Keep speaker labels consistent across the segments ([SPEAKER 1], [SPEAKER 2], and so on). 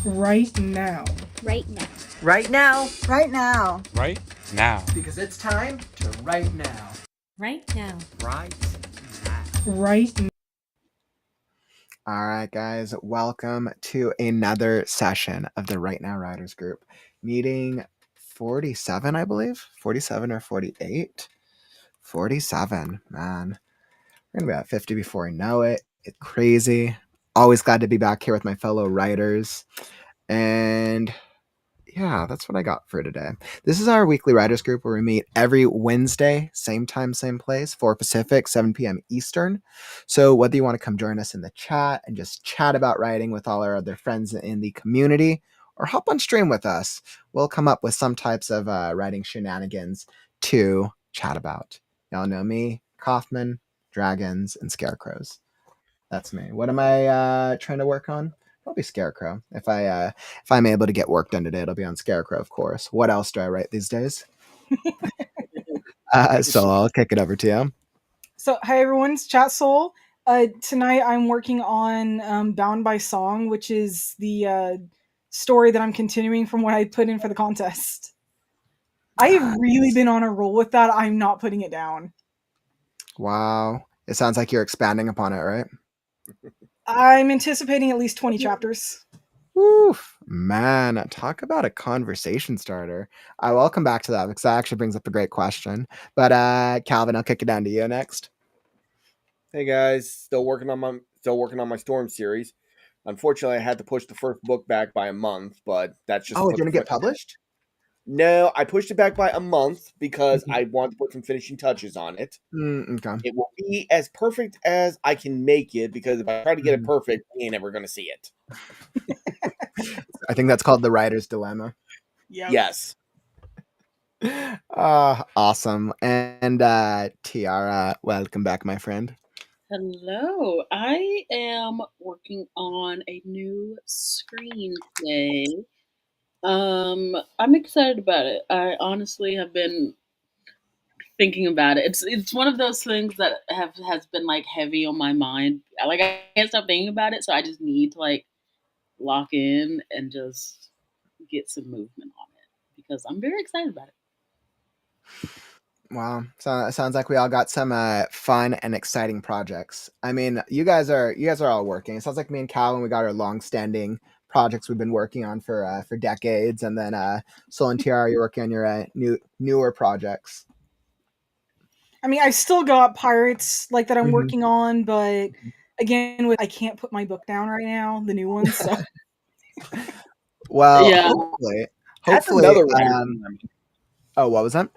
[SPEAKER 1] Right now.
[SPEAKER 2] Right now.
[SPEAKER 3] Right now.
[SPEAKER 4] Right now.
[SPEAKER 5] Right now.
[SPEAKER 3] Because it's time to write now.
[SPEAKER 2] Right now.
[SPEAKER 3] Right now.
[SPEAKER 1] Right now.
[SPEAKER 6] All right, guys, welcome to another session of the Right Now Writers Group. Meeting 47, I believe. 47 or 48? 47, man. We're going to be at 50 before I know it. It's crazy. Always glad to be back here with my fellow writers. And yeah, that's what I got for today. This is our weekly writers group where we meet every Wednesday, same time, same place, 4 Pacific, 7 p.m. Eastern. So whether you want to come join us in the chat and just chat about writing with all our other friends in the community, or hop on stream with us, we'll come up with some types of writing shenanigans to chat about. Y'all know me, Kaufman, dragons, and scarecrows. That's me. What am I trying to work on? Probably Scarecrow. If I'm able to get work done today, it'll be on Scarecrow, of course. What else do I write these days? So I'll kick it over to you.
[SPEAKER 1] So, hi everyone, it's Chat Soul. Tonight I'm working on Bound by Song, which is the story that I'm continuing from what I put in for the contest. I've really been on a roll with that. I'm not putting it down.
[SPEAKER 6] Wow. It sounds like you're expanding upon it, right?
[SPEAKER 1] I'm anticipating at least 20 chapters.
[SPEAKER 6] Woof, man, talk about a conversation starter. I will come back to that because that actually brings up a great question. But Calvin, I'll kick it down to you next.
[SPEAKER 7] Hey guys, still working on my Storm series. Unfortunately, I had to push the first book back by a month, but that's just.
[SPEAKER 6] Oh, it's gonna get published?
[SPEAKER 7] No, I pushed it back by a month because I want to put some finishing touches on it.
[SPEAKER 6] Okay.
[SPEAKER 7] It will be as perfect as I can make it because if I try to get it perfect, you ain't never going to see it.
[SPEAKER 6] I think that's called the writer's dilemma.
[SPEAKER 1] Yeah.
[SPEAKER 7] Yes.
[SPEAKER 6] Awesome. And Tiara, welcome back, my friend.
[SPEAKER 8] Hello. I am working on a new screenplay. I'm excited about it. I honestly have been thinking about it. It's one of those things that has been like heavy on my mind. Like I can't stop thinking about it, so I just need to like lock in and just get some movement on it because I'm very excited about it.
[SPEAKER 6] Wow. So it sounds like we all got some fun and exciting projects. I mean, you guys are all working. It sounds like me and Calvin, we got our long-standing projects we've been working on for decades, and then Sol and Tiara, you're working on your newer projects.
[SPEAKER 1] I mean, I've still got Pirates like that I'm working on, but again, I can't put my book down right now, the new one. So,
[SPEAKER 6] well,
[SPEAKER 8] Yeah.
[SPEAKER 6] hopefully.
[SPEAKER 7] That's another writer's dilemma.
[SPEAKER 6] Oh, what was that?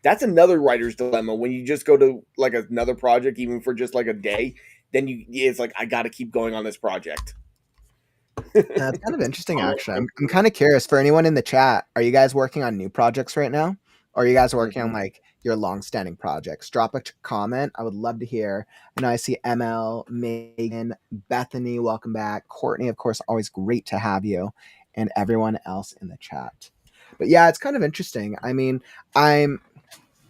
[SPEAKER 7] That's another writer's dilemma when you just go to like another project, even for just like a day. Then it's like I got to keep going on this project.
[SPEAKER 6] That's kind of interesting, actually. I'm kind of curious for anyone in the chat. Are you guys working on new projects right now? Or are you guys working on like your long-standing projects? Drop a comment. I would love to hear. I know I see ML, Megan, Bethany, welcome back. Courtney, of course, always great to have you, and everyone else in the chat. But yeah, it's kind of interesting. I mean, I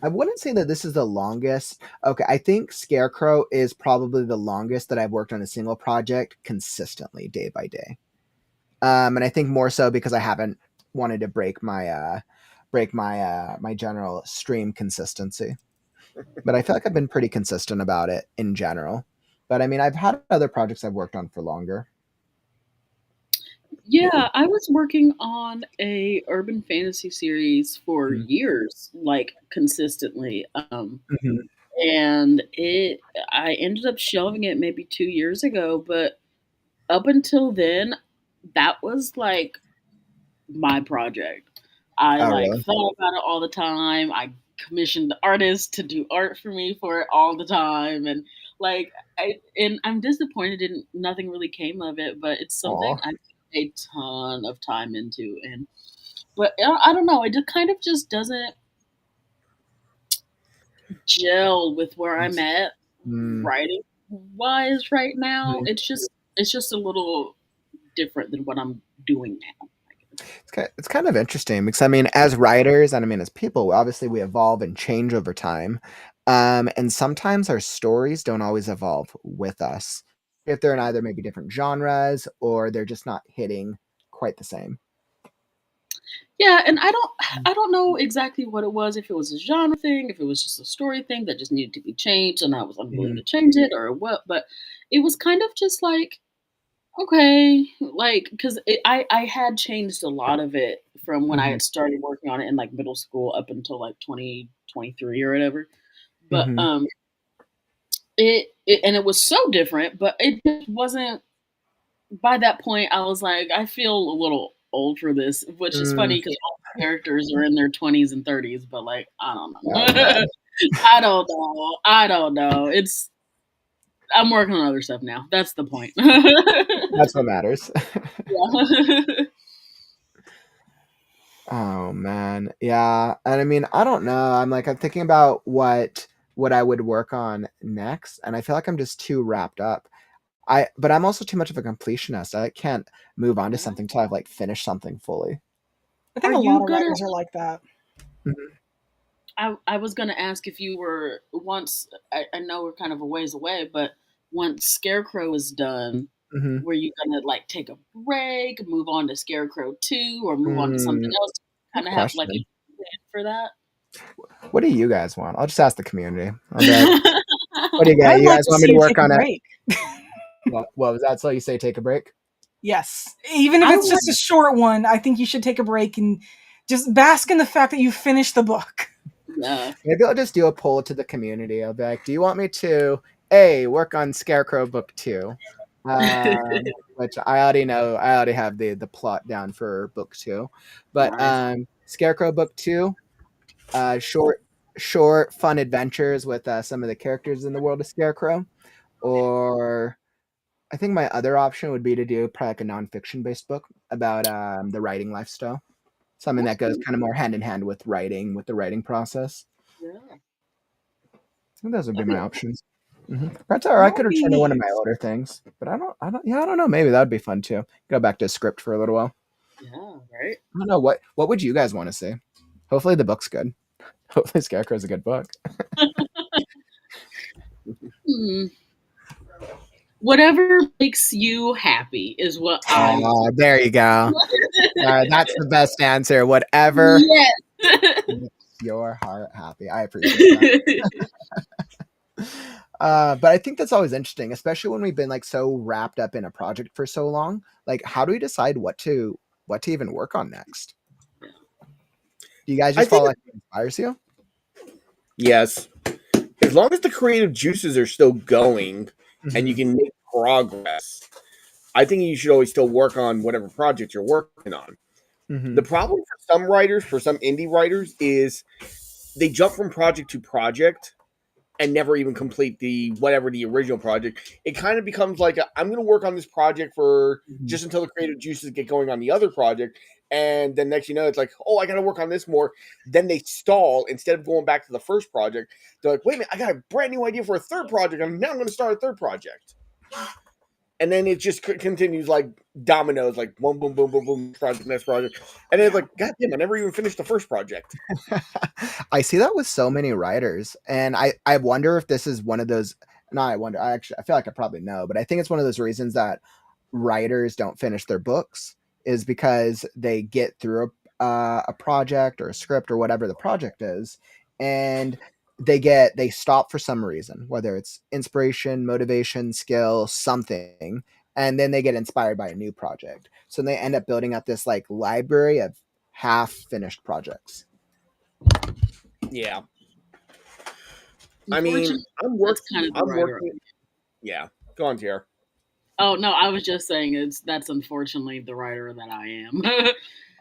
[SPEAKER 6] wouldn't say that this is the longest. Okay, I think Scarecrow is probably the longest that I've worked on a single project consistently, day by day. And I think more so because I haven't wanted to break my my general stream consistency. But I feel like I've been pretty consistent about it in general. But I mean, I've had other projects I've worked on for longer.
[SPEAKER 8] Yeah, I was working on a urban fantasy series for years, like consistently. And I ended up shelving it maybe 2 years ago, but up until then, that was like my project. I like
[SPEAKER 6] really?
[SPEAKER 8] thought about it all the time. I commissioned the artist to do art for me for it all the time, and like I'm disappointed in nothing really came of it, but it's something I put a ton of time into, and but I don't know, it just kind of just doesn't gel with where I'm at writing wise right now. It's just a little different than what I'm doing now.
[SPEAKER 6] It's kind of interesting because I mean, as writers and I mean as people, obviously we evolve and change over time, and sometimes our stories don't always evolve with us if they're in either maybe different genres or they're just not hitting quite the same.
[SPEAKER 8] Yeah, and I don't know exactly what it was, if it was a genre thing, if it was just a story thing that just needed to be changed and I was unwilling
[SPEAKER 6] Mhm.
[SPEAKER 8] to change it or what, but it was kind of just like, okay, like, because I had changed a lot of it from when I
[SPEAKER 6] Mhm.
[SPEAKER 8] had started working on it in, like, middle school up until, like, 2023 or whatever, but,
[SPEAKER 6] Mhm.
[SPEAKER 8] it and it was so different, but it just wasn't. By that point, I was like, I feel a little old for this, which is
[SPEAKER 6] Mm.
[SPEAKER 8] funny because all the characters are in their 20s and 30s, but, like, I don't
[SPEAKER 6] Oh
[SPEAKER 8] know.
[SPEAKER 6] god.
[SPEAKER 8] I don't know. I don't know. I'm working on other stuff now. That's the point.
[SPEAKER 6] That's what matters.
[SPEAKER 8] Yeah.
[SPEAKER 6] Oh man. Yeah. And I mean, I don't know. I'm thinking about what I would work on next, and I feel like I'm just too wrapped up. But I'm also too much of a completionist. I can't move on to
[SPEAKER 8] Yeah.
[SPEAKER 6] something till I've like finished something fully.
[SPEAKER 1] I
[SPEAKER 8] Are
[SPEAKER 1] think a lot
[SPEAKER 8] you
[SPEAKER 1] of
[SPEAKER 8] good
[SPEAKER 1] writers
[SPEAKER 8] at
[SPEAKER 1] are like that.
[SPEAKER 6] Mhm.
[SPEAKER 8] I was gonna ask if you were once I know we're kind of a ways away, but once Scarecrow is done,
[SPEAKER 6] Mhm.
[SPEAKER 8] were you gonna like take a break, move on to Scarecrow 2, or move on to something
[SPEAKER 6] Mm,
[SPEAKER 8] else?
[SPEAKER 6] good
[SPEAKER 8] Kind of have like a
[SPEAKER 6] question.
[SPEAKER 8] plan for that?
[SPEAKER 6] What do you guys want? I'll just ask the community. I'll be like, what do you got?
[SPEAKER 1] I'd
[SPEAKER 6] You
[SPEAKER 1] like
[SPEAKER 6] guys
[SPEAKER 1] to
[SPEAKER 6] want me
[SPEAKER 1] see
[SPEAKER 6] to
[SPEAKER 1] you
[SPEAKER 6] work
[SPEAKER 1] take a
[SPEAKER 6] on it?
[SPEAKER 1] break.
[SPEAKER 6] What was that? So you say take a break?
[SPEAKER 1] Yes. Even if
[SPEAKER 8] I
[SPEAKER 1] it's
[SPEAKER 8] would,
[SPEAKER 1] just a short one, I think you should take a break and just bask in the fact that you finished the book.
[SPEAKER 8] yeah.
[SPEAKER 6] Maybe I'll just do a poll to the community. I'll be like, do you want me to A, work on Scarecrow book 2? Which I already know. I already have the plot down for book 2. But
[SPEAKER 8] Nice.
[SPEAKER 6] Scarecrow book 2, short fun adventures with some of the characters in the world of Scarecrow. Or I think my other option would be to do probably like a nonfiction based book about the writing lifestyle. Something
[SPEAKER 8] That's
[SPEAKER 6] that goes
[SPEAKER 8] cool.
[SPEAKER 6] kind of more hand in hand with writing, with the writing process.
[SPEAKER 8] Yeah.
[SPEAKER 6] I think those would be
[SPEAKER 8] That'd be
[SPEAKER 6] my options. That's all
[SPEAKER 1] That
[SPEAKER 6] right. I
[SPEAKER 1] would
[SPEAKER 6] could
[SPEAKER 1] be
[SPEAKER 6] return to one of my
[SPEAKER 1] neat.
[SPEAKER 6] older things, but I don't know. Maybe that would be fun too. Go back to a script for a little while.
[SPEAKER 8] yeah, right.
[SPEAKER 6] I don't know what would you guys want to see? Hopefully the book's good. Hopefully Scarecrow's a good book.
[SPEAKER 8] Hmm. Whatever makes you happy is what I
[SPEAKER 6] Oh, there you go. That's the best answer. Whatever
[SPEAKER 8] yes.
[SPEAKER 6] makes your heart happy. I appreciate that. But I think that's always interesting, especially when we've been like so wrapped up in a project for so long. Like, how do we decide what to even work on next? Do you guys
[SPEAKER 7] I
[SPEAKER 6] just
[SPEAKER 7] think
[SPEAKER 6] follow like what inspires you?
[SPEAKER 7] yes, as long as the creative juices are still going and you
[SPEAKER 6] Hmm.
[SPEAKER 7] can make progress, I think you should always still work on whatever project you're working on.
[SPEAKER 6] Hmm.
[SPEAKER 7] The problem for some writers, for some indie writers, is they jump from project to project and never even complete the whatever the original project. It kind of becomes like I'm going to work on this project for
[SPEAKER 6] Hmm.
[SPEAKER 7] just until the creative juices get going on the other project, and then next you know it's like, oh, I got to work on this more. Then they stall instead of going back to the first project. They're like, wait a minute, I got a brand new idea for a third project, and now I'm going to start a third project. And then it just continues like dominoes, like boom, boom, boom, boom, boom, next project, and it's like, God damn, I never even finished the first project.
[SPEAKER 6] I see that with so many writers, and I wonder if this is one of those. No, I wonder. I feel like I probably know, but I think it's one of those reasons that writers don't finish their books is because they get through a project or a script or whatever the project is, and they stop for some reason, whether it's inspiration, motivation, skill, something, and then they get inspired by a new project. So they end up building up this like library of half finished projects.
[SPEAKER 7] Yeah, I mean,
[SPEAKER 8] Unfortunately, that's kind of the
[SPEAKER 7] I'm
[SPEAKER 8] writer.
[SPEAKER 7] working. Yeah, go on, Tier.
[SPEAKER 8] Oh no, I was just saying that's unfortunately the writer that I am.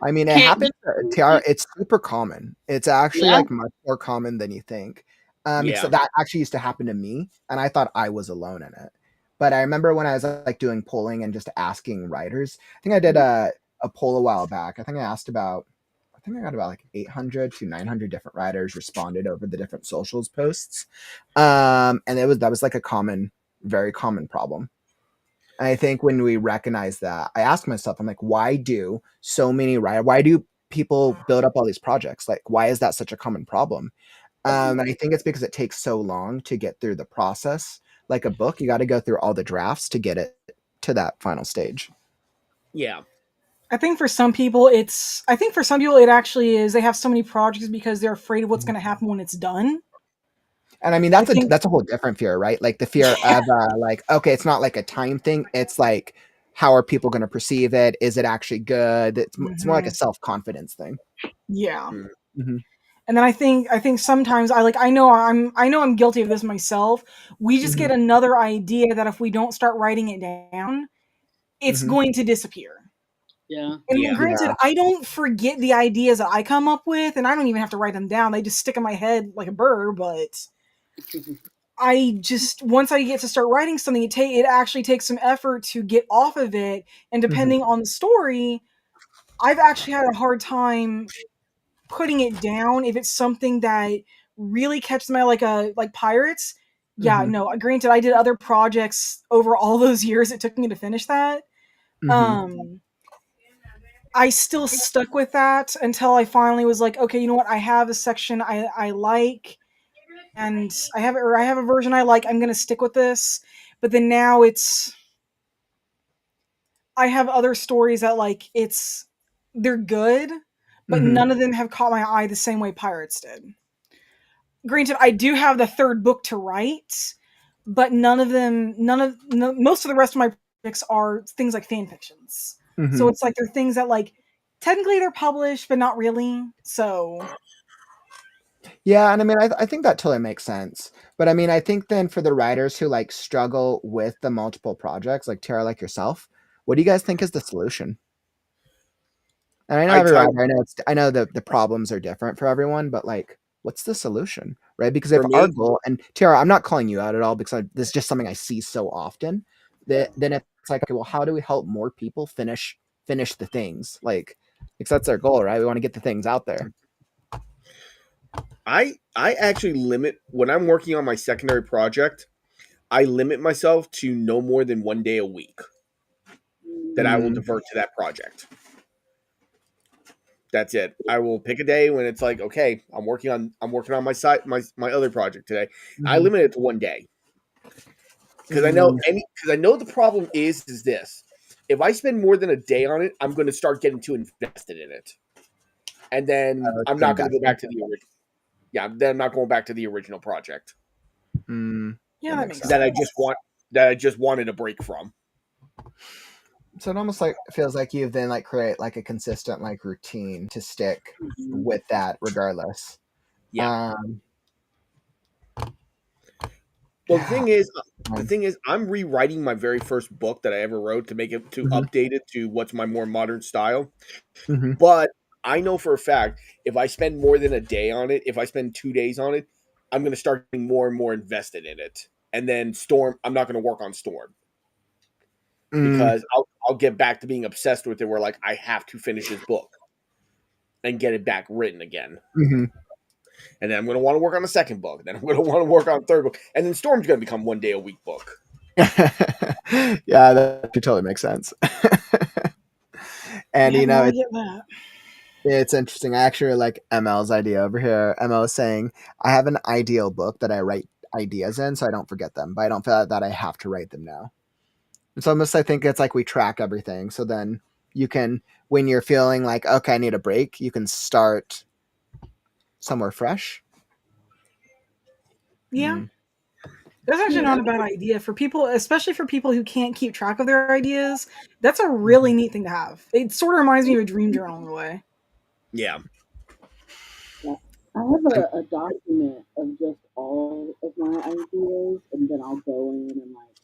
[SPEAKER 6] I mean, it
[SPEAKER 8] Can't
[SPEAKER 6] happens.
[SPEAKER 8] get
[SPEAKER 6] It's super common. It's actually
[SPEAKER 8] yeah.
[SPEAKER 6] like much more common than you think. Because
[SPEAKER 7] Yeah.
[SPEAKER 6] that actually used to happen to me, and I thought I was alone in it. But I remember when I was like doing polling and just asking writers. I think I did a poll a while back. I think I asked about. I think I got about like 800 to 900 different writers responded over the different socials posts, and that was like a very common problem. I think when we recognize that, I ask myself, I'm like, why do people build up all these projects? Like, why is that such a common problem? And I think it's because it takes so long to get through the process. Like a book, you got to go through all the drafts to get it to that final stage.
[SPEAKER 7] Yeah.
[SPEAKER 1] I think for some people it actually is. They have so many projects because they're afraid of what's going to happen when it's done.
[SPEAKER 6] And I mean,
[SPEAKER 1] I think
[SPEAKER 6] that's a whole different fear, right? Like the fear of like, okay, it's not like a time thing. It's like, how are people going to perceive it? Is it actually good? It's more like a
[SPEAKER 1] Mhm.
[SPEAKER 6] self-confidence thing.
[SPEAKER 1] Yeah.
[SPEAKER 6] Mm-hmm.
[SPEAKER 1] And then I think sometimes I know I'm guilty of this myself. We just
[SPEAKER 6] Mm-hmm.
[SPEAKER 1] get another idea that if we don't start writing it down, it's
[SPEAKER 6] Mm-hmm.
[SPEAKER 1] going to disappear.
[SPEAKER 8] Yeah.
[SPEAKER 1] And
[SPEAKER 7] Yeah.
[SPEAKER 1] granted,
[SPEAKER 6] Yeah.
[SPEAKER 1] I don't forget the ideas that I come up with, and I don't even have to write them down. They just stick in my head like a burr. But I just once I get to start writing something, it actually takes some effort to get off of it. And
[SPEAKER 6] Mm-hmm.
[SPEAKER 1] depending on the story, I've actually had a hard time putting it down if it's something that really catches my like pirates. Yeah,
[SPEAKER 6] Mm-hmm.
[SPEAKER 1] no. Granted, I did other projects over all those years it took me to finish that.
[SPEAKER 6] Mm-hmm.
[SPEAKER 1] Um, I still stuck with that until I finally was like, okay, you know what? I have a section I like, and I have a version I like. I'm gonna stick with this. But then now I have other stories that they're good, but
[SPEAKER 6] Mm-hmm.
[SPEAKER 1] none of them have caught my eye the same way Pirates did. Granted, I do have the third book to write, but most of the rest of my projects are things like fan fictions. So
[SPEAKER 6] Mm-hmm.
[SPEAKER 1] it's like they're things that technically they're published, but not really. So
[SPEAKER 6] Yeah, and I mean, I think that totally makes sense. But I mean, I think then for the writers who like struggle with the multiple projects, like Tara, like yourself, what do you guys think is the solution? And I know
[SPEAKER 7] I
[SPEAKER 6] every
[SPEAKER 7] tell
[SPEAKER 6] writer, I know the problems are different for everyone, but like, what's the solution, right? Because if
[SPEAKER 7] for
[SPEAKER 6] our
[SPEAKER 7] me,
[SPEAKER 6] goal, and Tara, I'm not calling you out at all because this is just something I see so often. That then it's like, okay, well, how do we help more people finish the things? Like, because that's our goal, right? We want to get the things out there.
[SPEAKER 7] I actually limit when I'm working on my secondary project. I limit myself to no more than 1 day a week that I will
[SPEAKER 6] Mm,
[SPEAKER 7] divert to that project. That's it. I will pick a day when it's like, okay, I'm working on my other project today. I
[SPEAKER 6] mhm,
[SPEAKER 7] limit it to 1 day because
[SPEAKER 6] mm,
[SPEAKER 7] I know the problem is this. If I spend more than a day on it, I'm going to start getting too invested in it, and then I'm
[SPEAKER 6] too
[SPEAKER 7] not going to go
[SPEAKER 6] invested.
[SPEAKER 7] back to the original. Yeah, then I'm not going back to the original project
[SPEAKER 1] yeah,
[SPEAKER 6] That
[SPEAKER 1] that
[SPEAKER 6] makes
[SPEAKER 1] makes
[SPEAKER 6] sense.
[SPEAKER 7] that
[SPEAKER 1] sense.
[SPEAKER 7] I just wanted a break from.
[SPEAKER 6] So it almost like feels like you've then like create like a consistent like routine to stick
[SPEAKER 8] Mhm.
[SPEAKER 6] with that regardless.
[SPEAKER 7] Yeah.
[SPEAKER 6] Um,
[SPEAKER 7] Well,
[SPEAKER 6] yeah.
[SPEAKER 7] the thing is, I'm rewriting my very first book that I ever wrote to make it to
[SPEAKER 6] Hmm.
[SPEAKER 7] update it to what's my more modern style.
[SPEAKER 6] Hmm.
[SPEAKER 7] But I know for a fact if I spend more than a day on it, if I spend 2 days on it, I'm going to start getting more and more invested in it. And then Storm, I'm not going to work on Storm
[SPEAKER 6] Mm,
[SPEAKER 7] because I'll get back to being obsessed with it. Where like I have to finish this book and get it back written again.
[SPEAKER 6] hmm.
[SPEAKER 7] And then I'm going to want to work on the second book. Then I'm going to want to work on the third book. And then Storm's going to become 1 day a week book.
[SPEAKER 6] Yeah, that totally makes sense. And
[SPEAKER 1] Yeah,
[SPEAKER 6] you
[SPEAKER 1] no,
[SPEAKER 6] know,
[SPEAKER 1] I get that.
[SPEAKER 6] it's interesting. I actually like ML's idea over here. ML is saying, I have an ideal book that I write ideas in so I don't forget them, but I don't feel that I have to write them now. It's almost, I think it's like we track everything. So then you can, when you're feeling like, okay, I need a break, you can start somewhere fresh.
[SPEAKER 1] Yeah,
[SPEAKER 6] Mm.
[SPEAKER 1] that's actually
[SPEAKER 8] Yeah,
[SPEAKER 1] not a
[SPEAKER 8] that's
[SPEAKER 1] bad idea for people, especially for people who can't keep track of their ideas. That's a
[SPEAKER 6] Mhm.
[SPEAKER 1] really neat thing to have. It sort of reminds me of a dream journal in a way.
[SPEAKER 7] Yeah.
[SPEAKER 8] yeah. I have
[SPEAKER 6] And-
[SPEAKER 8] a document of just all of my ideas, and then I'll go in and like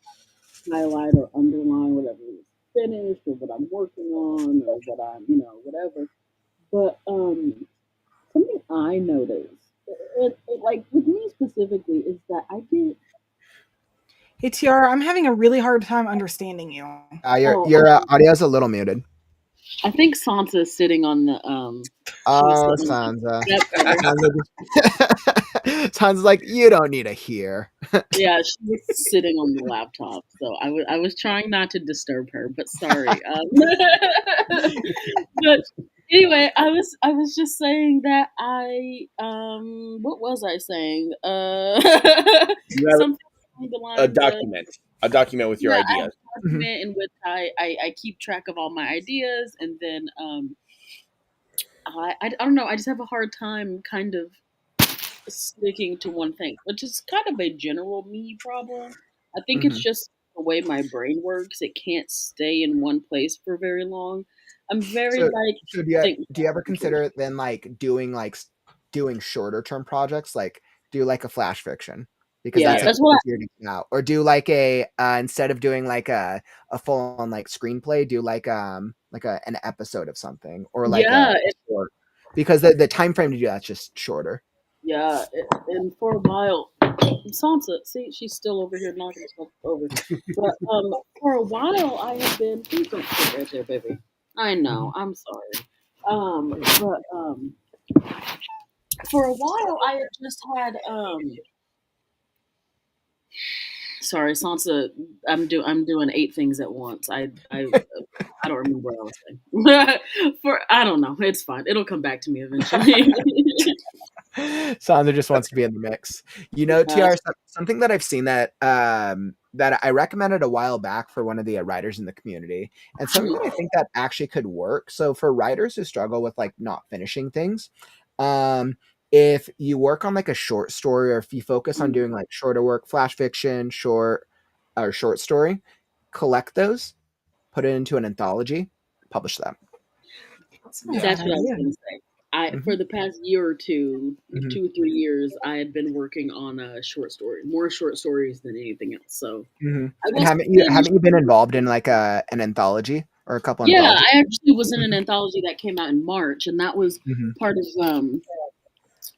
[SPEAKER 8] highlight or underline whatever is finished or what I'm working on or what I'm, whatever. But something I noticed, like with me specifically, is that I get
[SPEAKER 1] Hey Tiara, I'm having a really hard time understanding you.
[SPEAKER 8] oh,
[SPEAKER 6] your
[SPEAKER 8] okay.
[SPEAKER 6] audio is a little muted.
[SPEAKER 8] I think Sansa's sitting on the she's
[SPEAKER 6] Oh,
[SPEAKER 8] sitting.
[SPEAKER 6] Sansa.
[SPEAKER 8] Yep, better.
[SPEAKER 6] Sansa's like, you don't need to hear.
[SPEAKER 8] Yeah, she was sitting on the laptop, so I was trying not to disturb her, but sorry. But anyway, I was just saying that I what was I saying?
[SPEAKER 7] You have
[SPEAKER 8] Something. along the
[SPEAKER 7] A
[SPEAKER 8] lines of
[SPEAKER 7] document. A document with your
[SPEAKER 8] yeah, I have
[SPEAKER 7] ideas.
[SPEAKER 8] a
[SPEAKER 6] Mhm.
[SPEAKER 8] document in which I keep track of all my ideas, and then I don't know. I just have a hard time kind of sticking to one thing, which is kind of a general me problem. I think it's
[SPEAKER 6] Mhm.
[SPEAKER 8] just the way my brain works. It can't stay in one place for very long. I'm very
[SPEAKER 6] So,
[SPEAKER 8] like
[SPEAKER 6] so
[SPEAKER 8] think
[SPEAKER 6] do you ever
[SPEAKER 8] concentrated.
[SPEAKER 6] consider then like doing shorter term projects, like do like a flash fiction because
[SPEAKER 8] Yeah,
[SPEAKER 6] that's like
[SPEAKER 7] Yeah.
[SPEAKER 8] that's what
[SPEAKER 6] easier to get out, or do like a instead of doing like a full on like screenplay, do like an episode of something or like a
[SPEAKER 8] yeah,
[SPEAKER 6] short because the time frame to do that's just shorter.
[SPEAKER 8] yeah. And for a while, Sansa, see, she's still over here knocking stuff over. But for a while, I have been. Please don't sit right there, baby. I know.
[SPEAKER 6] Mhm.
[SPEAKER 8] I'm sorry. But for a while, I had just had Sorry, Sansa. I'm doing 8 things at once. I don't remember what I was saying. For I don't know. It's fine. It'll come back to me eventually.
[SPEAKER 6] Sandra just wants to be in the mix. You know,
[SPEAKER 8] uh,
[SPEAKER 6] TR, something that I've seen that I recommended a while back for one of the writers in the community, and something that I think that actually could work. So for writers who struggle with like not finishing things, um, if you work on like a short story, or if you focus on doing like shorter work, flash fiction, short or short story, collect those, put it into an anthology, publish them.
[SPEAKER 1] That's not a
[SPEAKER 7] Yeah.
[SPEAKER 1] bad
[SPEAKER 8] that's what I was
[SPEAKER 1] idea.
[SPEAKER 8] gonna say. I
[SPEAKER 6] Hmm.
[SPEAKER 8] for the past year or two,
[SPEAKER 6] Hmm.
[SPEAKER 8] 2 3 years, I had been working on a short story, more short stories than anything else. So
[SPEAKER 6] Hmm.
[SPEAKER 8] I
[SPEAKER 6] And
[SPEAKER 8] was
[SPEAKER 6] haven't
[SPEAKER 8] finished.
[SPEAKER 6] you been involved in like a an anthology or a couple
[SPEAKER 8] Yeah,
[SPEAKER 6] anthologies?
[SPEAKER 8] I actually was in an
[SPEAKER 6] Mhm,
[SPEAKER 8] anthology that came out in March, and that was
[SPEAKER 6] mhm,
[SPEAKER 8] part of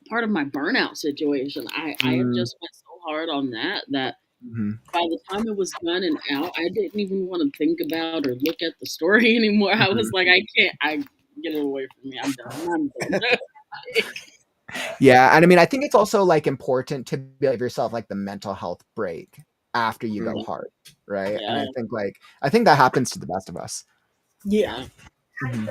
[SPEAKER 8] part of my burnout situation. I had
[SPEAKER 6] mm,
[SPEAKER 8] just went so hard on that
[SPEAKER 6] mhm,
[SPEAKER 8] by the time it was done and out, I didn't even want to think about or look at the story anymore. I was
[SPEAKER 6] mhm.
[SPEAKER 8] like, I get it away from me. I'm done. I'm done.
[SPEAKER 6] Yeah, and I mean, I think it's also like important to give yourself like the mental health break after you go
[SPEAKER 7] Mhm.
[SPEAKER 6] hard, right? And
[SPEAKER 8] Yeah,
[SPEAKER 6] I think that happens to the best of us.
[SPEAKER 1] Yeah.
[SPEAKER 8] yeah.
[SPEAKER 6] Mhm.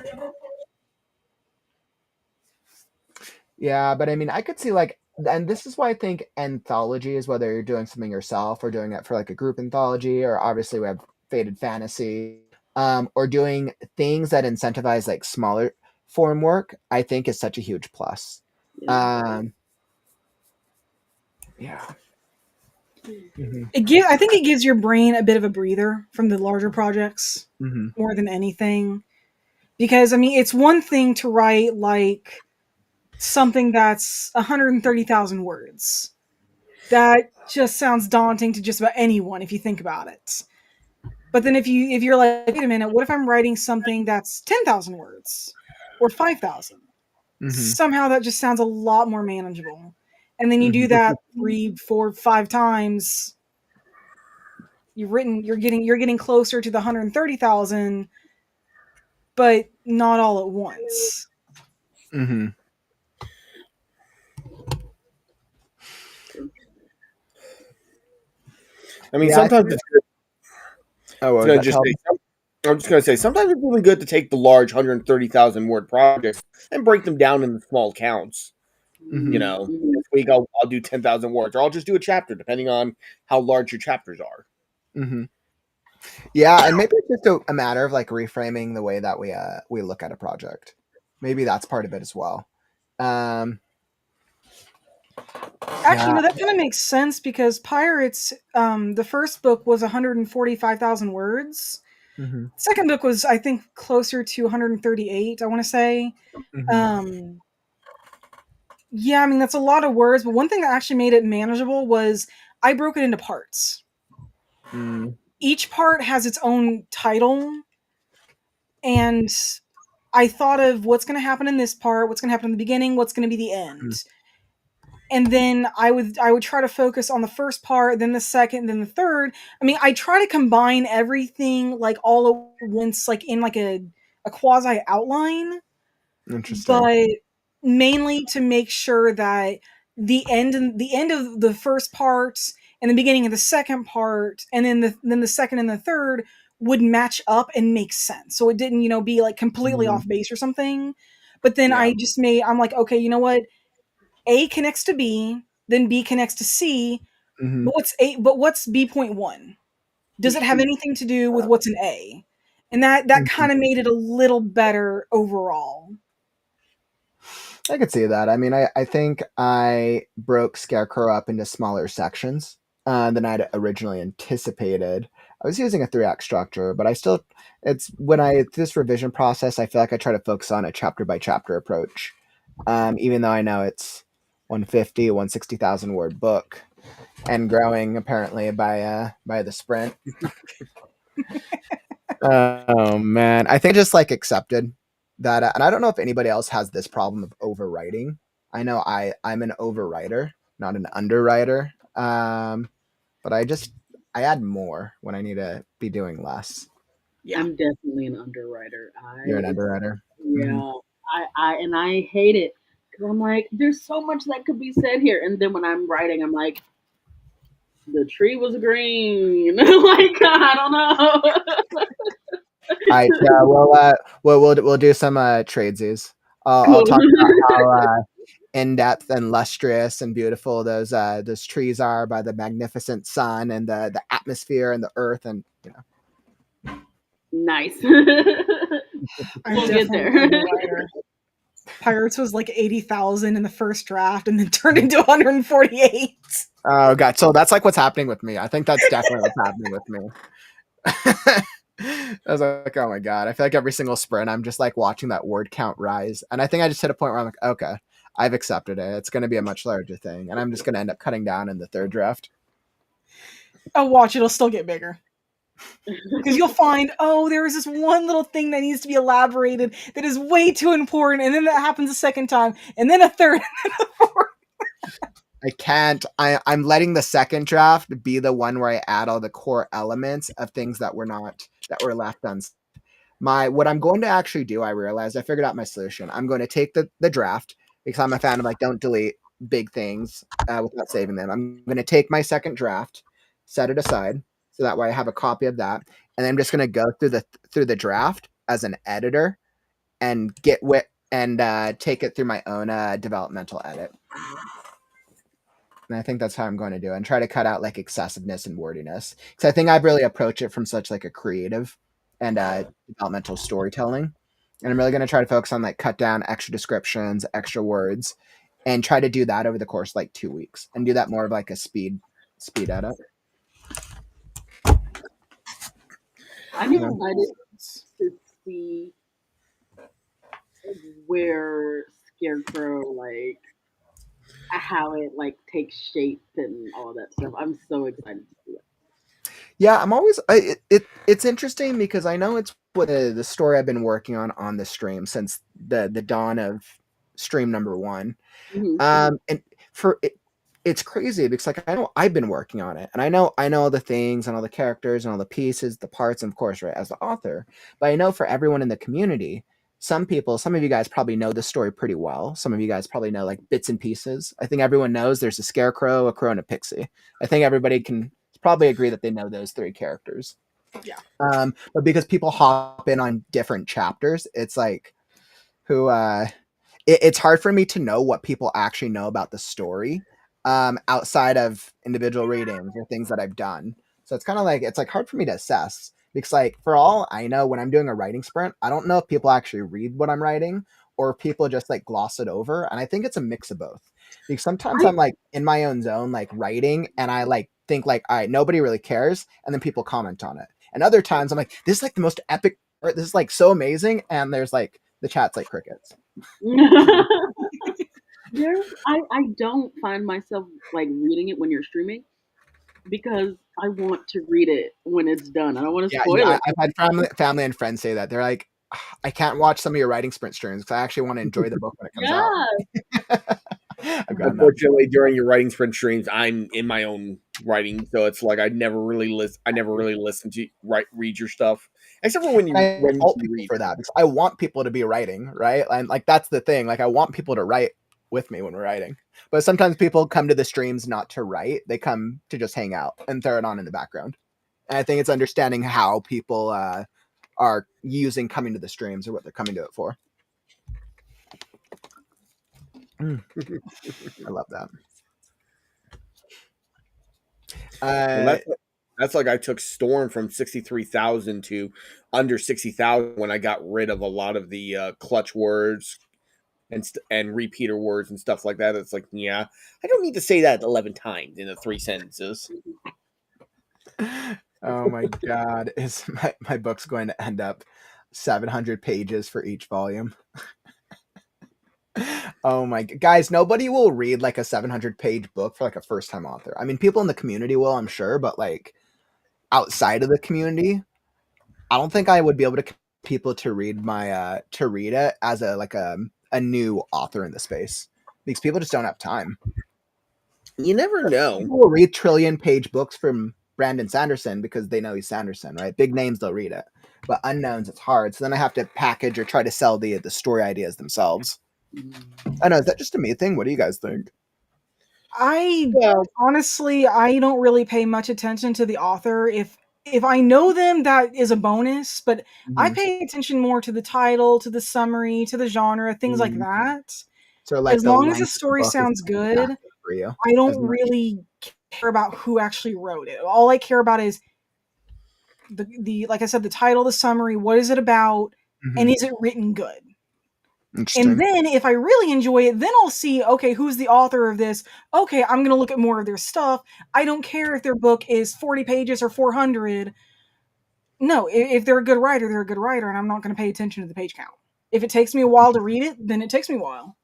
[SPEAKER 6] Yeah, but I mean, I could see like, and this is why I think anthology is whether you're doing something yourself or doing it for like a group anthology, or obviously we have Faded Fantasy, or doing things that incentivize like smaller form work, I think is such a huge plus.
[SPEAKER 8] Yeah.
[SPEAKER 6] Um, yeah. Hmm.
[SPEAKER 1] I think it gives your brain a bit of a breather from the larger projects
[SPEAKER 6] Hmm.
[SPEAKER 1] more than anything. Because I mean, it's one thing to write like something that's 130,000 words. That just sounds daunting to just about anyone if you think about it. But then if you're like, wait a minute, what if I'm writing something that's 10,000 words or 5,000?
[SPEAKER 6] Hmm.
[SPEAKER 1] Somehow that just sounds a lot more manageable. And then you do
[SPEAKER 6] Hmm.
[SPEAKER 1] that 3, 4, 5 times. You're getting closer to the 130,000, but not all at once.
[SPEAKER 6] Hmm.
[SPEAKER 7] I mean,
[SPEAKER 6] Yeah, I
[SPEAKER 7] sometimes
[SPEAKER 6] think.
[SPEAKER 7] it's good.
[SPEAKER 6] Oh, what
[SPEAKER 7] It's
[SPEAKER 6] was
[SPEAKER 7] gonna
[SPEAKER 6] that,
[SPEAKER 7] just say.
[SPEAKER 6] Calvin?
[SPEAKER 7] I'm just gonna say sometimes it's really good to take the large 130,000 word projects and break them down into small counts. You
[SPEAKER 6] Hmm.
[SPEAKER 7] know,
[SPEAKER 8] Mhm.
[SPEAKER 7] this week I'll do 10,000 words, or I'll just do a chapter, depending on how large your chapters are.
[SPEAKER 6] Hmm. Yeah, and maybe it's just a matter of like reframing the way that we look at a project. Maybe that's part of it as well. Um,
[SPEAKER 1] Actually,
[SPEAKER 6] yeah.
[SPEAKER 1] that kind of makes sense because Pirates, the first book was 145,000 words.
[SPEAKER 6] Hmm.
[SPEAKER 1] Second book was, I think, closer to 138. I want to say.
[SPEAKER 6] Hmm.
[SPEAKER 1] Um, yeah, I mean that's a lot of words, but one thing that actually made it manageable was I broke it into parts.
[SPEAKER 6] Mm,
[SPEAKER 1] Each part has its own title, and I thought of what's going to happen in this part, what's going to happen in the beginning, what's going to be the
[SPEAKER 6] mm,
[SPEAKER 1] end. And then I would try to focus on the first part, then the second, then the third. I mean, I try to combine everything like all at once, like in like a quasi outline,
[SPEAKER 6] interesting.
[SPEAKER 1] but mainly to make sure that the end of the first part and the beginning of the second part, and then the second and the third would match up and make sense. So it didn't, be like completely
[SPEAKER 6] Mm,
[SPEAKER 1] off base or something. But then
[SPEAKER 7] Yeah.
[SPEAKER 1] I'm like, okay, you know what? A connects to B, then B connects to C.
[SPEAKER 6] Mhm.
[SPEAKER 1] But what's A? But what's B.1? Does it have anything to do with what's an A? And that
[SPEAKER 6] Mhm.
[SPEAKER 1] kind of made it a little better overall.
[SPEAKER 6] I could see that. I mean, I think I broke Scarecrow up into smaller sections than I'd originally anticipated. I was using a 3 act structure, but I still, it's when I, this revision process, I feel like I try to focus on a chapter by chapter approach. Even though I know it's 150, 160,000 word book and growing apparently by the sprint. Oh man, I think I just like accepted that, and I don't know if anybody else has this problem of overwriting. I know I'm an overwriter, not an underwriter. But I add more when I need to be doing less.
[SPEAKER 1] Yeah.
[SPEAKER 8] I'm definitely an underwriter.
[SPEAKER 6] You're an underwriter. Mhm.
[SPEAKER 8] Yeah, I hate it because I'm like, there's so much that could be said here, and then when I'm writing, I'm like, the tree was green. Like I don't know.
[SPEAKER 6] Yeah, we'll do some tradesies. I'll
[SPEAKER 8] Cool.
[SPEAKER 6] talk about how in depth and lustrous and beautiful those trees are by the magnificent sun and the atmosphere and the earth and
[SPEAKER 8] Nice.
[SPEAKER 1] I'm
[SPEAKER 8] We'll get
[SPEAKER 1] definitely
[SPEAKER 8] there.
[SPEAKER 1] an overwriter. Pirates was like 80,000 in the first draft and then turned into 148.
[SPEAKER 6] Oh god, so that's like what's happening with me. I think that's definitely what's happening with me. I was like, oh my god. I feel like every single sprint I'm just like watching that word count rise. And I think I just hit a point where I'm like, okay, I've accepted it. It's gonna be a much larger thing. And I'm just gonna end up cutting down in the third draft.
[SPEAKER 1] Oh, watch, it'll still get bigger. Because you'll find, oh, there is this one little thing that needs to be elaborated that is way too important, and then that happens a second time, and then a third, and then a fourth.
[SPEAKER 6] I can't. I'm letting the second draft be the one where I add all the core elements of things that were left unsaid. What I'm going to actually do, I realized I figured out my solution. I'm going to take the draft because I'm a fan of like don't delete big things without saving them. I'm going to take my second draft, set it aside, so that way I have a copy of that, and then I'm just going to go through the draft as an editor and get with and take it through my own developmental edit. And I think that's how I'm going to do it and try to cut out like excessiveness and wordiness. Because I think I've really approached it from such like a creative and developmental storytelling. And I'm really going to try to focus on like cut down extra descriptions, extra words, and try to do that over the course of like 2 weeks and do that more of like a speed edit.
[SPEAKER 8] I'm
[SPEAKER 1] I don't
[SPEAKER 8] excited
[SPEAKER 1] know.
[SPEAKER 8] to see where Scarecrow like how it like takes shape and all that stuff. I'm so excited to see it.
[SPEAKER 6] Yeah, I'm always it's interesting because I know it's what the story I've been working on the stream since the dawn of stream number 1.
[SPEAKER 8] Mhm.
[SPEAKER 6] And for it, it's crazy because like I know I've been working on it and I know all the things and all the characters and all the pieces, the parts, and of course, right, as the author. But I know for everyone in the community, some of you guys probably know the story pretty well. Some of you guys probably know like bits and pieces. I think everyone knows there's a scarecrow, a crow, and a pixie. I think everybody can probably agree that they know those 3 characters.
[SPEAKER 1] Yeah.
[SPEAKER 6] But because people hop in on different chapters, it's like who it's hard for me to know what people actually know about the story outside of individual readings or things that I've done. So it's kind of like it's like hard for me to assess because like for all I know, when I'm doing a writing sprint, I don't know if people actually read what I'm writing or if people just like gloss it over. And I think it's a mix of both. Because sometimes
[SPEAKER 8] I
[SPEAKER 6] I'm like in my own zone, like writing, and I like think like, all right, nobody really cares, and then people comment on it. And other times I'm like, this is like the most epic, or this is like so amazing, and there's like the chat's like crickets.
[SPEAKER 8] there's I don't find myself like reading it when you're streaming because I want to read it when it's done. I don't want to
[SPEAKER 6] Yeah,
[SPEAKER 8] spoil it.
[SPEAKER 6] I've had family and friends say that. They're like, "Ah, I can't watch some of your writing sprint streams because I actually want to enjoy the book when it comes out."
[SPEAKER 8] Yeah.
[SPEAKER 6] I've gotten that.
[SPEAKER 7] Unfortunately, during your writing sprint streams, I'm in my own writing, so it's like I never really listen. I never really listen to read your stuff, except for
[SPEAKER 6] And I
[SPEAKER 7] when
[SPEAKER 6] fault
[SPEAKER 7] you
[SPEAKER 6] people
[SPEAKER 7] read.
[SPEAKER 6] for that because I want people to be writing, right? And like that's the thing. Like I want people to write with me when we're writing. But sometimes people come to the streams not to write; they come to just hang out and throw it on in the background. And I think it's understanding how people are using coming to the streams or what they're coming to it for. I love that. Uh,
[SPEAKER 7] That's like I took Storm from 63,000 to under 60,000 when I got rid of a lot of the clutch words and repeater words and stuff like that. It's like, yeah, I don't need to say that 11 times in the 3 sentences.
[SPEAKER 6] oh my god, is my book's going to end up 700 pages for each volume? Oh my guys, nobody will read like a 700-page book for like a first-time author. I mean, people in the community will, I'm sure, but like outside of the community, I don't think I would be able to get people to read it as a new author in the space because people just don't have time.
[SPEAKER 7] You never know.
[SPEAKER 6] People will read trillion-page books from Brandon Sanderson because they know he's Sanderson, right? Big names, they'll read it, but unknowns, it's hard. So then I have to package or try to sell the story ideas themselves. I know, is that just a me thing? What do you guys think?
[SPEAKER 1] Honestly, I don't really pay much attention to the author. If I know them, that is a bonus, but I pay attention more to the title, to the summary, to the genre, things like that.
[SPEAKER 6] So like
[SPEAKER 1] As
[SPEAKER 6] the
[SPEAKER 1] long as the
[SPEAKER 6] length of the
[SPEAKER 1] story
[SPEAKER 6] book is
[SPEAKER 1] sounds
[SPEAKER 6] not a
[SPEAKER 1] good,
[SPEAKER 6] factor for you
[SPEAKER 1] I
[SPEAKER 6] as
[SPEAKER 1] don't
[SPEAKER 6] much.
[SPEAKER 1] really care about who actually wrote it. All I care about is the like I said, the title, the summary, what is it about, and is it written good? And then if I really enjoy it, then I'll see, okay, who's the author of this? Okay, I'm going to look at more of their stuff. I don't care if their book is 40 pages or 400. No, if they're a good writer, they're a good writer, and I'm not going to pay attention to the page count. If it takes me a while to read it, then it takes me a while.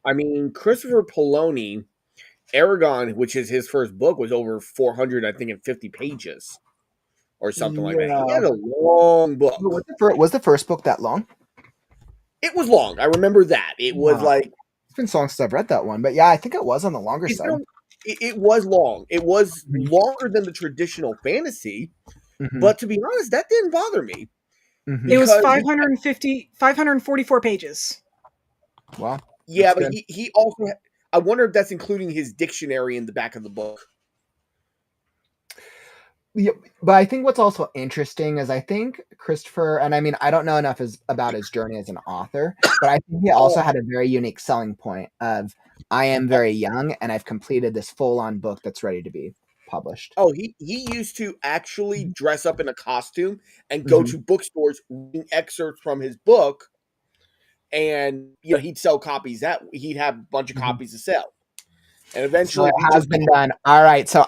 [SPEAKER 7] I mean, Christopher Poloni, Aragon, which is his first book, was over 400, I think, and 50 pages or something like that. He had a long book.
[SPEAKER 6] Was the first book that long?
[SPEAKER 7] It was long. I remember that. It was like...
[SPEAKER 6] It's been so long since I've read that one, but yeah, I think it was on the longer side.
[SPEAKER 7] It was long. It was longer than the traditional fantasy, but to be honest, that didn't bother me.
[SPEAKER 1] It was 544 pages.
[SPEAKER 6] Wow.
[SPEAKER 7] Yeah, but he also... I wonder if that's including his dictionary in the back of the book.
[SPEAKER 6] Yeah, but I think what's also interesting is I think Christopher, and I mean, I don't know enough about his journey as an author, but I think he also had a very unique selling point of, I am very young and I've completed this full-on book that's ready to be published.
[SPEAKER 7] Oh, he used to actually dress up in a costume and go to bookstores reading excerpts from his book, and he'd sell copies. He'd have a bunch of copies to sell. And eventually,
[SPEAKER 6] so it has been done. All right, so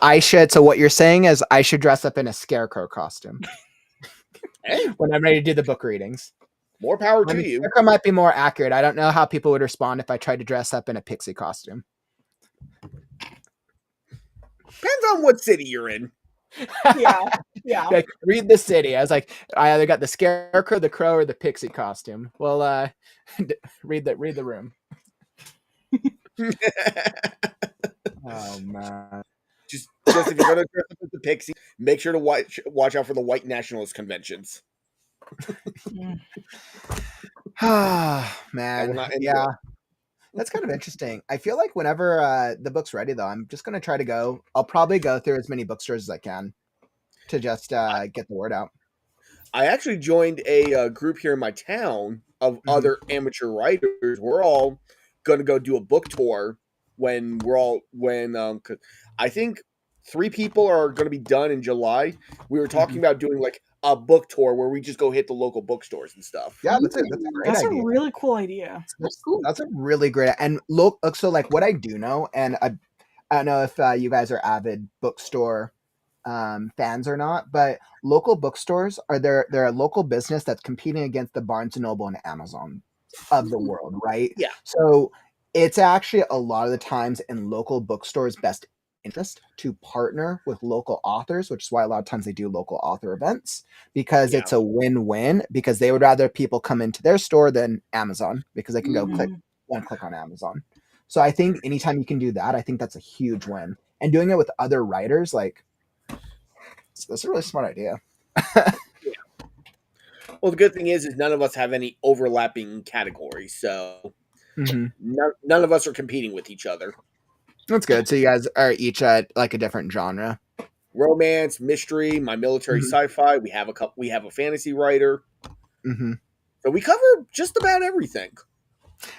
[SPEAKER 6] what you're saying is I should dress up in a scarecrow costume when I'm ready to do the book readings.
[SPEAKER 7] More power to you.
[SPEAKER 6] Scarecrow might be more accurate. I don't know how people would respond if I tried to dress up in a pixie costume.
[SPEAKER 7] Depends on what city you're in.
[SPEAKER 1] Yeah.
[SPEAKER 6] Like, read the city. I was like, I either got the scarecrow, the crow, or the pixie costume. Well, read the room. Oh man!
[SPEAKER 7] Just if you're gonna dress up as the pixie, make sure to watch out for the white nationalist conventions.
[SPEAKER 6] Man, yeah, that's kind of interesting. I feel like whenever the book's ready, though, I'm just gonna try to go. I'll probably go through as many bookstores as I can to just get the word out.
[SPEAKER 7] I actually joined a group here in my town of other amateur writers. We're all gonna go do a book tour I think 3 people are going to be done in July. We were talking about doing like a book tour where we just go hit the local bookstores and stuff.
[SPEAKER 6] Yeah, that's a great idea.
[SPEAKER 1] That's a really cool idea.
[SPEAKER 6] That's cool. That's a really great. And look, so like what I do know, and I don't know if you guys are avid bookstore fans or not, but local bookstores they're a local business that's competing against the Barnes and Noble and Amazon of the world, right?
[SPEAKER 7] Yeah.
[SPEAKER 6] So it's actually a lot of the times in local bookstores' best interest to partner with local authors, which is why a lot of times they do local author events, because it's a win-win, because they would rather people come into their store than Amazon, because they can go click on Amazon. So I think anytime you can do that, I think that's a huge win. And doing it with other writers, like, that's a really smart idea.
[SPEAKER 7] Well, the good thing is none of us have any overlapping categories, so none of us are competing with each other.
[SPEAKER 6] That's good. So you guys are each at like a different genre.
[SPEAKER 7] Romance, mystery, my military sci-fi. We have a fantasy writer. So we cover just about everything.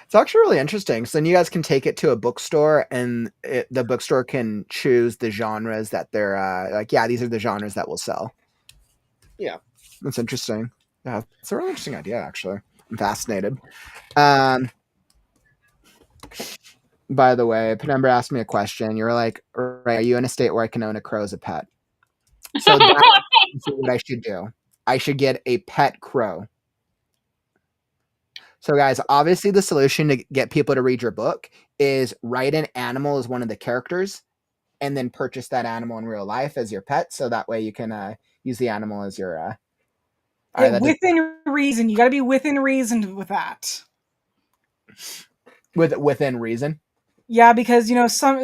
[SPEAKER 6] It's actually really interesting. So then you guys can take it to a bookstore, and the bookstore can choose the genres that they're like. Yeah, these are the genres that will sell.
[SPEAKER 7] Yeah.
[SPEAKER 6] That's interesting. Yeah, it's a really interesting idea. Actually, I'm fascinated. Um, by the way, Penumbra asked me a question. You were like, "Right, are you in a state where I can own a crow as a pet?" So that's what I should do. I should get a pet crow. So, guys, obviously, the solution to get people to read your book is write an animal as one of the characters, and then purchase that animal in real life as your pet. So that way you can use the animal as your. All right,
[SPEAKER 1] Within reason, you got to be within reason with that.
[SPEAKER 6] Within reason.
[SPEAKER 1] Yeah, because some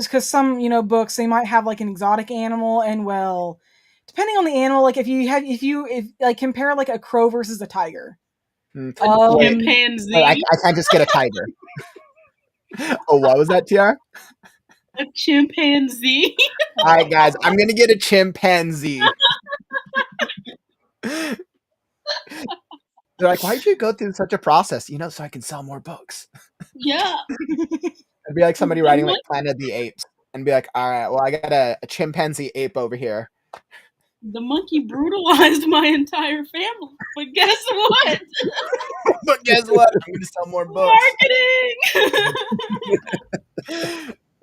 [SPEAKER 1] books they might have like an exotic animal, and well, depending on the animal, like if like compare like a crow versus a tiger.
[SPEAKER 8] Chimpanzee.
[SPEAKER 6] I can't just get a tiger. Oh, what was that, TR?
[SPEAKER 8] A chimpanzee.
[SPEAKER 6] All right, guys, I'm gonna get a chimpanzee. They're like, why'd you go through such a process? So I can sell more books.
[SPEAKER 8] Yeah.
[SPEAKER 6] It'd be like somebody writing like Planet of the Apes and be like, all right, well, I got a chimpanzee ape over here.
[SPEAKER 8] The monkey brutalized my entire family. But guess what?
[SPEAKER 6] But guess what? I'm going to sell more books.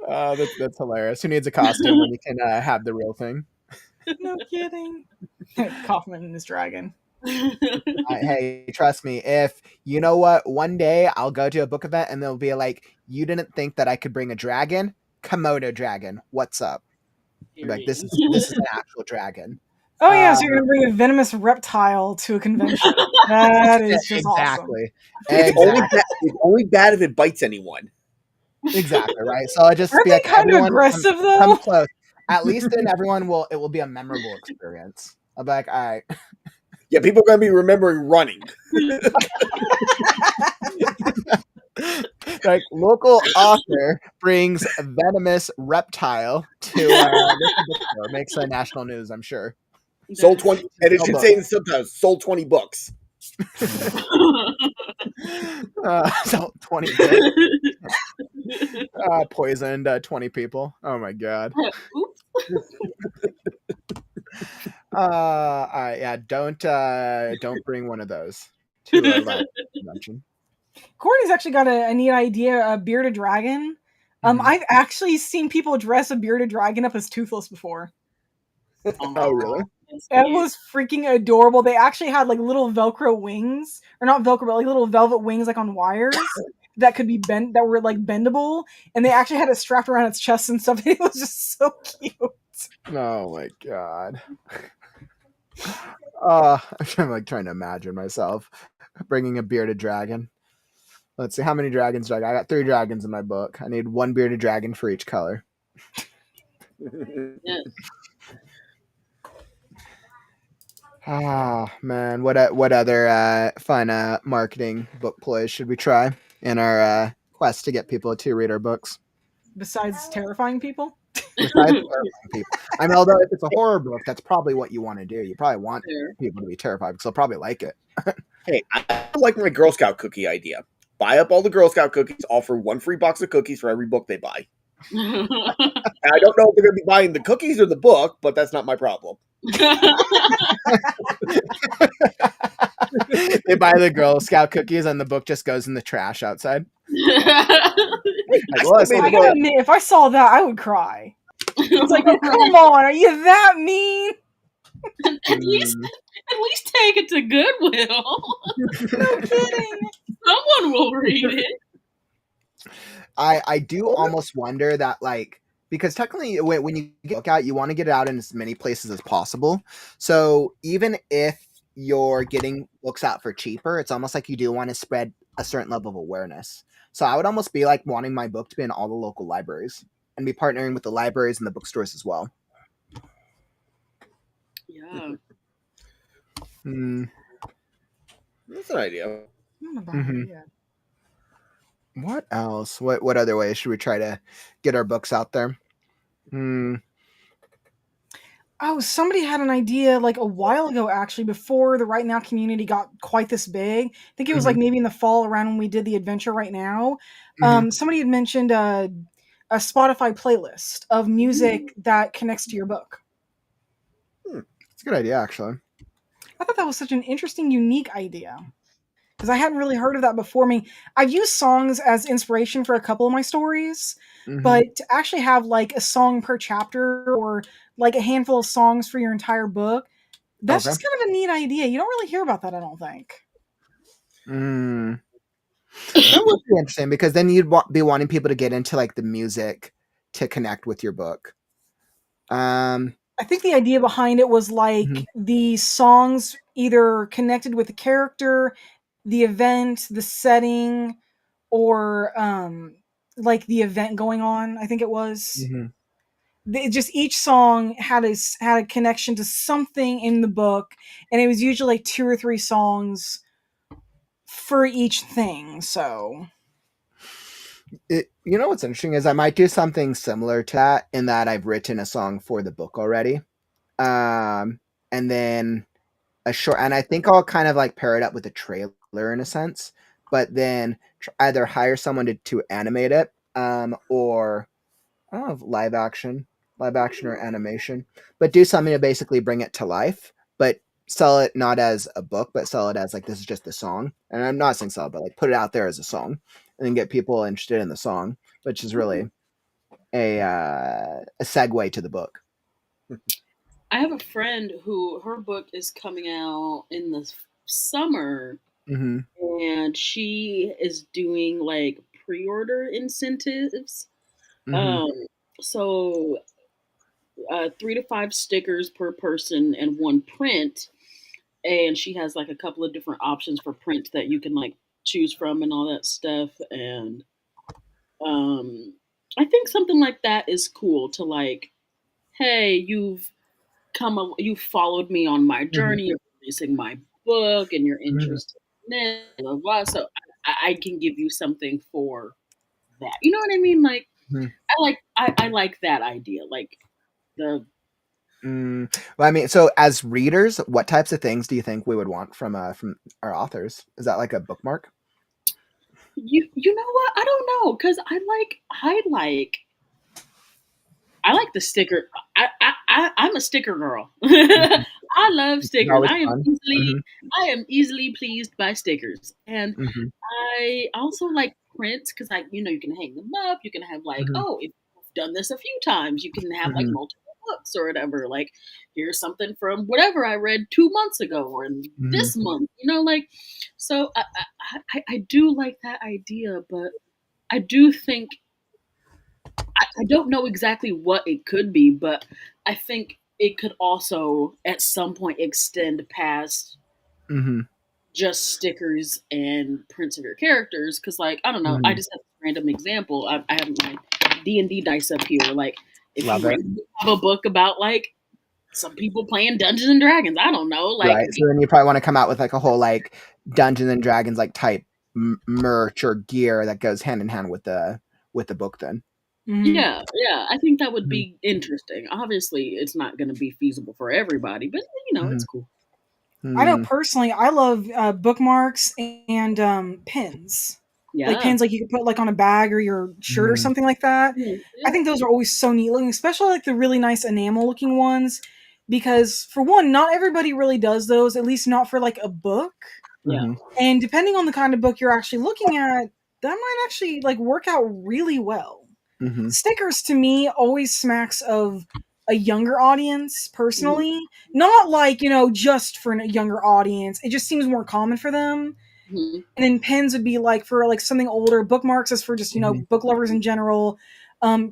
[SPEAKER 8] Marketing!
[SPEAKER 6] That's hilarious. Who needs a costume when you can have the real thing?
[SPEAKER 1] No kidding. Kaufman and his dragon.
[SPEAKER 6] Hey, trust me. If you know what, one day I'll go to a book event and they'll be like, "You didn't think that I could bring a dragon? Komodo dragon. What's up?" Like this is an actual dragon.
[SPEAKER 1] Oh yeah, so you're gonna bring a venomous reptile to a convention. That is just
[SPEAKER 6] exactly.
[SPEAKER 1] Awesome.
[SPEAKER 7] It's only bad if it bites anyone.
[SPEAKER 6] Exactly, right. So I just
[SPEAKER 1] Aren't
[SPEAKER 6] be
[SPEAKER 1] they
[SPEAKER 6] like,
[SPEAKER 1] kind of aggressive though?
[SPEAKER 6] Come close. At least then everyone will be a memorable experience. I'll be like, all right.
[SPEAKER 7] Yeah, people are gonna be remembering running.
[SPEAKER 6] Like local author brings a venomous reptile to makes national news, I'm sure.
[SPEAKER 7] Sold 20, and it should say in the subtitles, sold 20 books.
[SPEAKER 6] Sold 20 books. Poisoned 20 people. Oh my god. Yeah, don't bring one of those to a live convention.
[SPEAKER 1] Courtney's actually got a neat idea, a bearded dragon. I've actually seen people dress a bearded dragon up as Toothless before.
[SPEAKER 6] Oh, really?
[SPEAKER 1] It was freaking adorable. They actually had like little Velcro wings, or not Velcro, but like little velvet wings, like on wires that could be bent, that were like bendable, and they actually had it strapped around its chest and stuff. It was just so cute.
[SPEAKER 6] Oh my god. I'm like trying to imagine myself bringing a bearded dragon. Let's see, how many dragons do I got? I got 3 dragons in my book. I need 1 bearded dragon for each color.
[SPEAKER 8] Yes.
[SPEAKER 6] Man, what other fun marketing book ploys should we try in our quest to get people to read our books?
[SPEAKER 1] Besides terrifying people?
[SPEAKER 6] Besides terrifying people. I mean, although if it's a horror book, that's probably what you want to do. You probably want people to be terrified because they'll probably like it.
[SPEAKER 7] Hey, I like my Girl Scout cookie idea. Buy up all the Girl Scout cookies, offer 1 free box of cookies for every book they buy. And I don't know if they're going to be buying the cookies or the book, but that's not my problem.
[SPEAKER 6] They buy the Girl Scout cookies and the book just goes in the trash outside.
[SPEAKER 1] I gotta admit, if I saw that, I would cry. It's like, oh, come on, are you that mean?
[SPEAKER 8] At least take it to Goodwill.
[SPEAKER 1] No kidding.
[SPEAKER 8] Someone will read it.
[SPEAKER 6] I do almost wonder that, like, because technically when you get a book out, you want to get it out in as many places as possible. So even if you're getting books out for cheaper, it's almost like you do want to spread a certain level of awareness. So I would almost be like wanting my book to be in all the local libraries and be partnering with the libraries and the bookstores as well.
[SPEAKER 8] Yeah.
[SPEAKER 7] That's an idea.
[SPEAKER 6] What else? What other ways should we try to get our books out there?
[SPEAKER 1] Oh, somebody had an idea like a while ago, actually, before the Right Now community got quite this big. I think it was like
[SPEAKER 6] Mhm.
[SPEAKER 1] maybe in the fall around when we did the adventure Right Now.
[SPEAKER 6] Mhm.
[SPEAKER 1] Somebody had mentioned a Spotify playlist of music that connects to your book.
[SPEAKER 6] It's a good idea, actually.
[SPEAKER 1] I thought that was such an interesting, unique idea because I hadn't really heard of that before. I mean, I've used songs as inspiration for a couple of my stories,
[SPEAKER 6] Mhm.
[SPEAKER 1] but to actually have like a song per chapter or like a handful of songs for your entire book, that's
[SPEAKER 6] Okay.
[SPEAKER 1] just kind of a neat idea. You don't really hear about that, I don't think.
[SPEAKER 6] Mm. That would be interesting because then you'd be wanting people to get into like the music to connect with your book. Um.
[SPEAKER 1] I think the idea behind it was
[SPEAKER 6] Mhm.
[SPEAKER 1] like the songs either connected with the character, the event, the setting, or like the event going on. I think it was.
[SPEAKER 6] Mhm.
[SPEAKER 1] Just each song had a connection to something in the book, and it was usually like two or three songs for each thing. So
[SPEAKER 6] You know what's interesting is I might do something similar to that in that I've written a song for the book already. And then a short, and I think I'll kind of like pair it up with a trailer in a sense, but then either hire someone to animate it, or I don't know if live action or animation, but do something to basically bring it to life, but sell it not as a book, but sell it as like this is just a song. And I'm not saying sell it, but like put it out there as a song, and then get people interested in the song, which is really a segue to the book.
[SPEAKER 8] I have a friend who her book is coming out in the summer,
[SPEAKER 6] Mm-hmm.
[SPEAKER 8] and she is doing like pre-order incentives.
[SPEAKER 6] Mm-hmm.
[SPEAKER 8] Um, so 3 to 5 stickers per person and one print, and she has like a couple of different options for print that you can like choose from and all that stuff. And um, I think something like that is cool to like, hey, you've followed me on my
[SPEAKER 6] Mm-hmm.
[SPEAKER 8] journey of releasing my book, and you're
[SPEAKER 6] Mm-hmm.
[SPEAKER 8] interested in it, blah, blah, blah. So I can give you something for that. You know what I mean? Like I like that idea. Like the
[SPEAKER 6] Well, I mean, so as readers, what types of things do you think we would want from our authors? Is that like a bookmark?
[SPEAKER 8] you know what? I don't know because I like the sticker. I'm a sticker girl.
[SPEAKER 6] Mhm.
[SPEAKER 8] I love
[SPEAKER 6] Which is
[SPEAKER 8] stickers.
[SPEAKER 6] always fun. Mhm.
[SPEAKER 8] I am easily pleased by stickers, and
[SPEAKER 6] Mhm.
[SPEAKER 8] I also like prints because you can hang them up. You can have like,
[SPEAKER 6] Mhm.
[SPEAKER 8] oh, if you've done this a few times, you can have like
[SPEAKER 6] Mhm.
[SPEAKER 8] multiple books or whatever. Like, here's something from whatever I read 2 months ago or in
[SPEAKER 6] Mhm.
[SPEAKER 8] this month. Like, so I do like that idea, but I do think I don't know exactly what it could be, but I think it could also at some point extend past
[SPEAKER 6] Mhm.
[SPEAKER 8] just stickers and prints of your characters. Because, like, I don't know, I
[SPEAKER 6] Mhm.
[SPEAKER 8] just have a random example. I have my D&D dice up here. Like, if you
[SPEAKER 6] Love it.
[SPEAKER 8] randomly have a book about like some people playing Dungeons and Dragons, I don't know, like,
[SPEAKER 6] Right. So then you probably want to come out with like a whole like Dungeons and Dragons like type merch or gear that goes hand in hand with the book. Then.
[SPEAKER 1] Mhm.
[SPEAKER 8] yeah, I think that would
[SPEAKER 6] Mhm.
[SPEAKER 8] be interesting. Obviously, it's not going to be feasible for everybody, but it's
[SPEAKER 6] Mhm.
[SPEAKER 8] cool.
[SPEAKER 1] I know
[SPEAKER 6] Mhm.
[SPEAKER 1] personally, I love bookmarks and pins. Like
[SPEAKER 8] Yeah.
[SPEAKER 1] pins, like you could put like on a bag or your shirt or
[SPEAKER 6] Mhm.
[SPEAKER 1] something like that. I
[SPEAKER 8] Yeah.
[SPEAKER 1] think those are always so neat looking, especially like the really nice enamel looking ones. Because for one, not everybody really does those, at least not for like a book.
[SPEAKER 8] Yeah.
[SPEAKER 6] Mhm.
[SPEAKER 1] And depending on the kind of book you're actually looking at, that might actually like work out really well.
[SPEAKER 6] Mhm.
[SPEAKER 1] Stickers to me always smacks of a younger audience
[SPEAKER 8] Mhm.
[SPEAKER 1] personally, not like just for a younger audience. It just seems more common for them.
[SPEAKER 8] Mhm.
[SPEAKER 1] And then pens would be like for like something older. Bookmarks is for just
[SPEAKER 6] Mhm.
[SPEAKER 1] book lovers in general.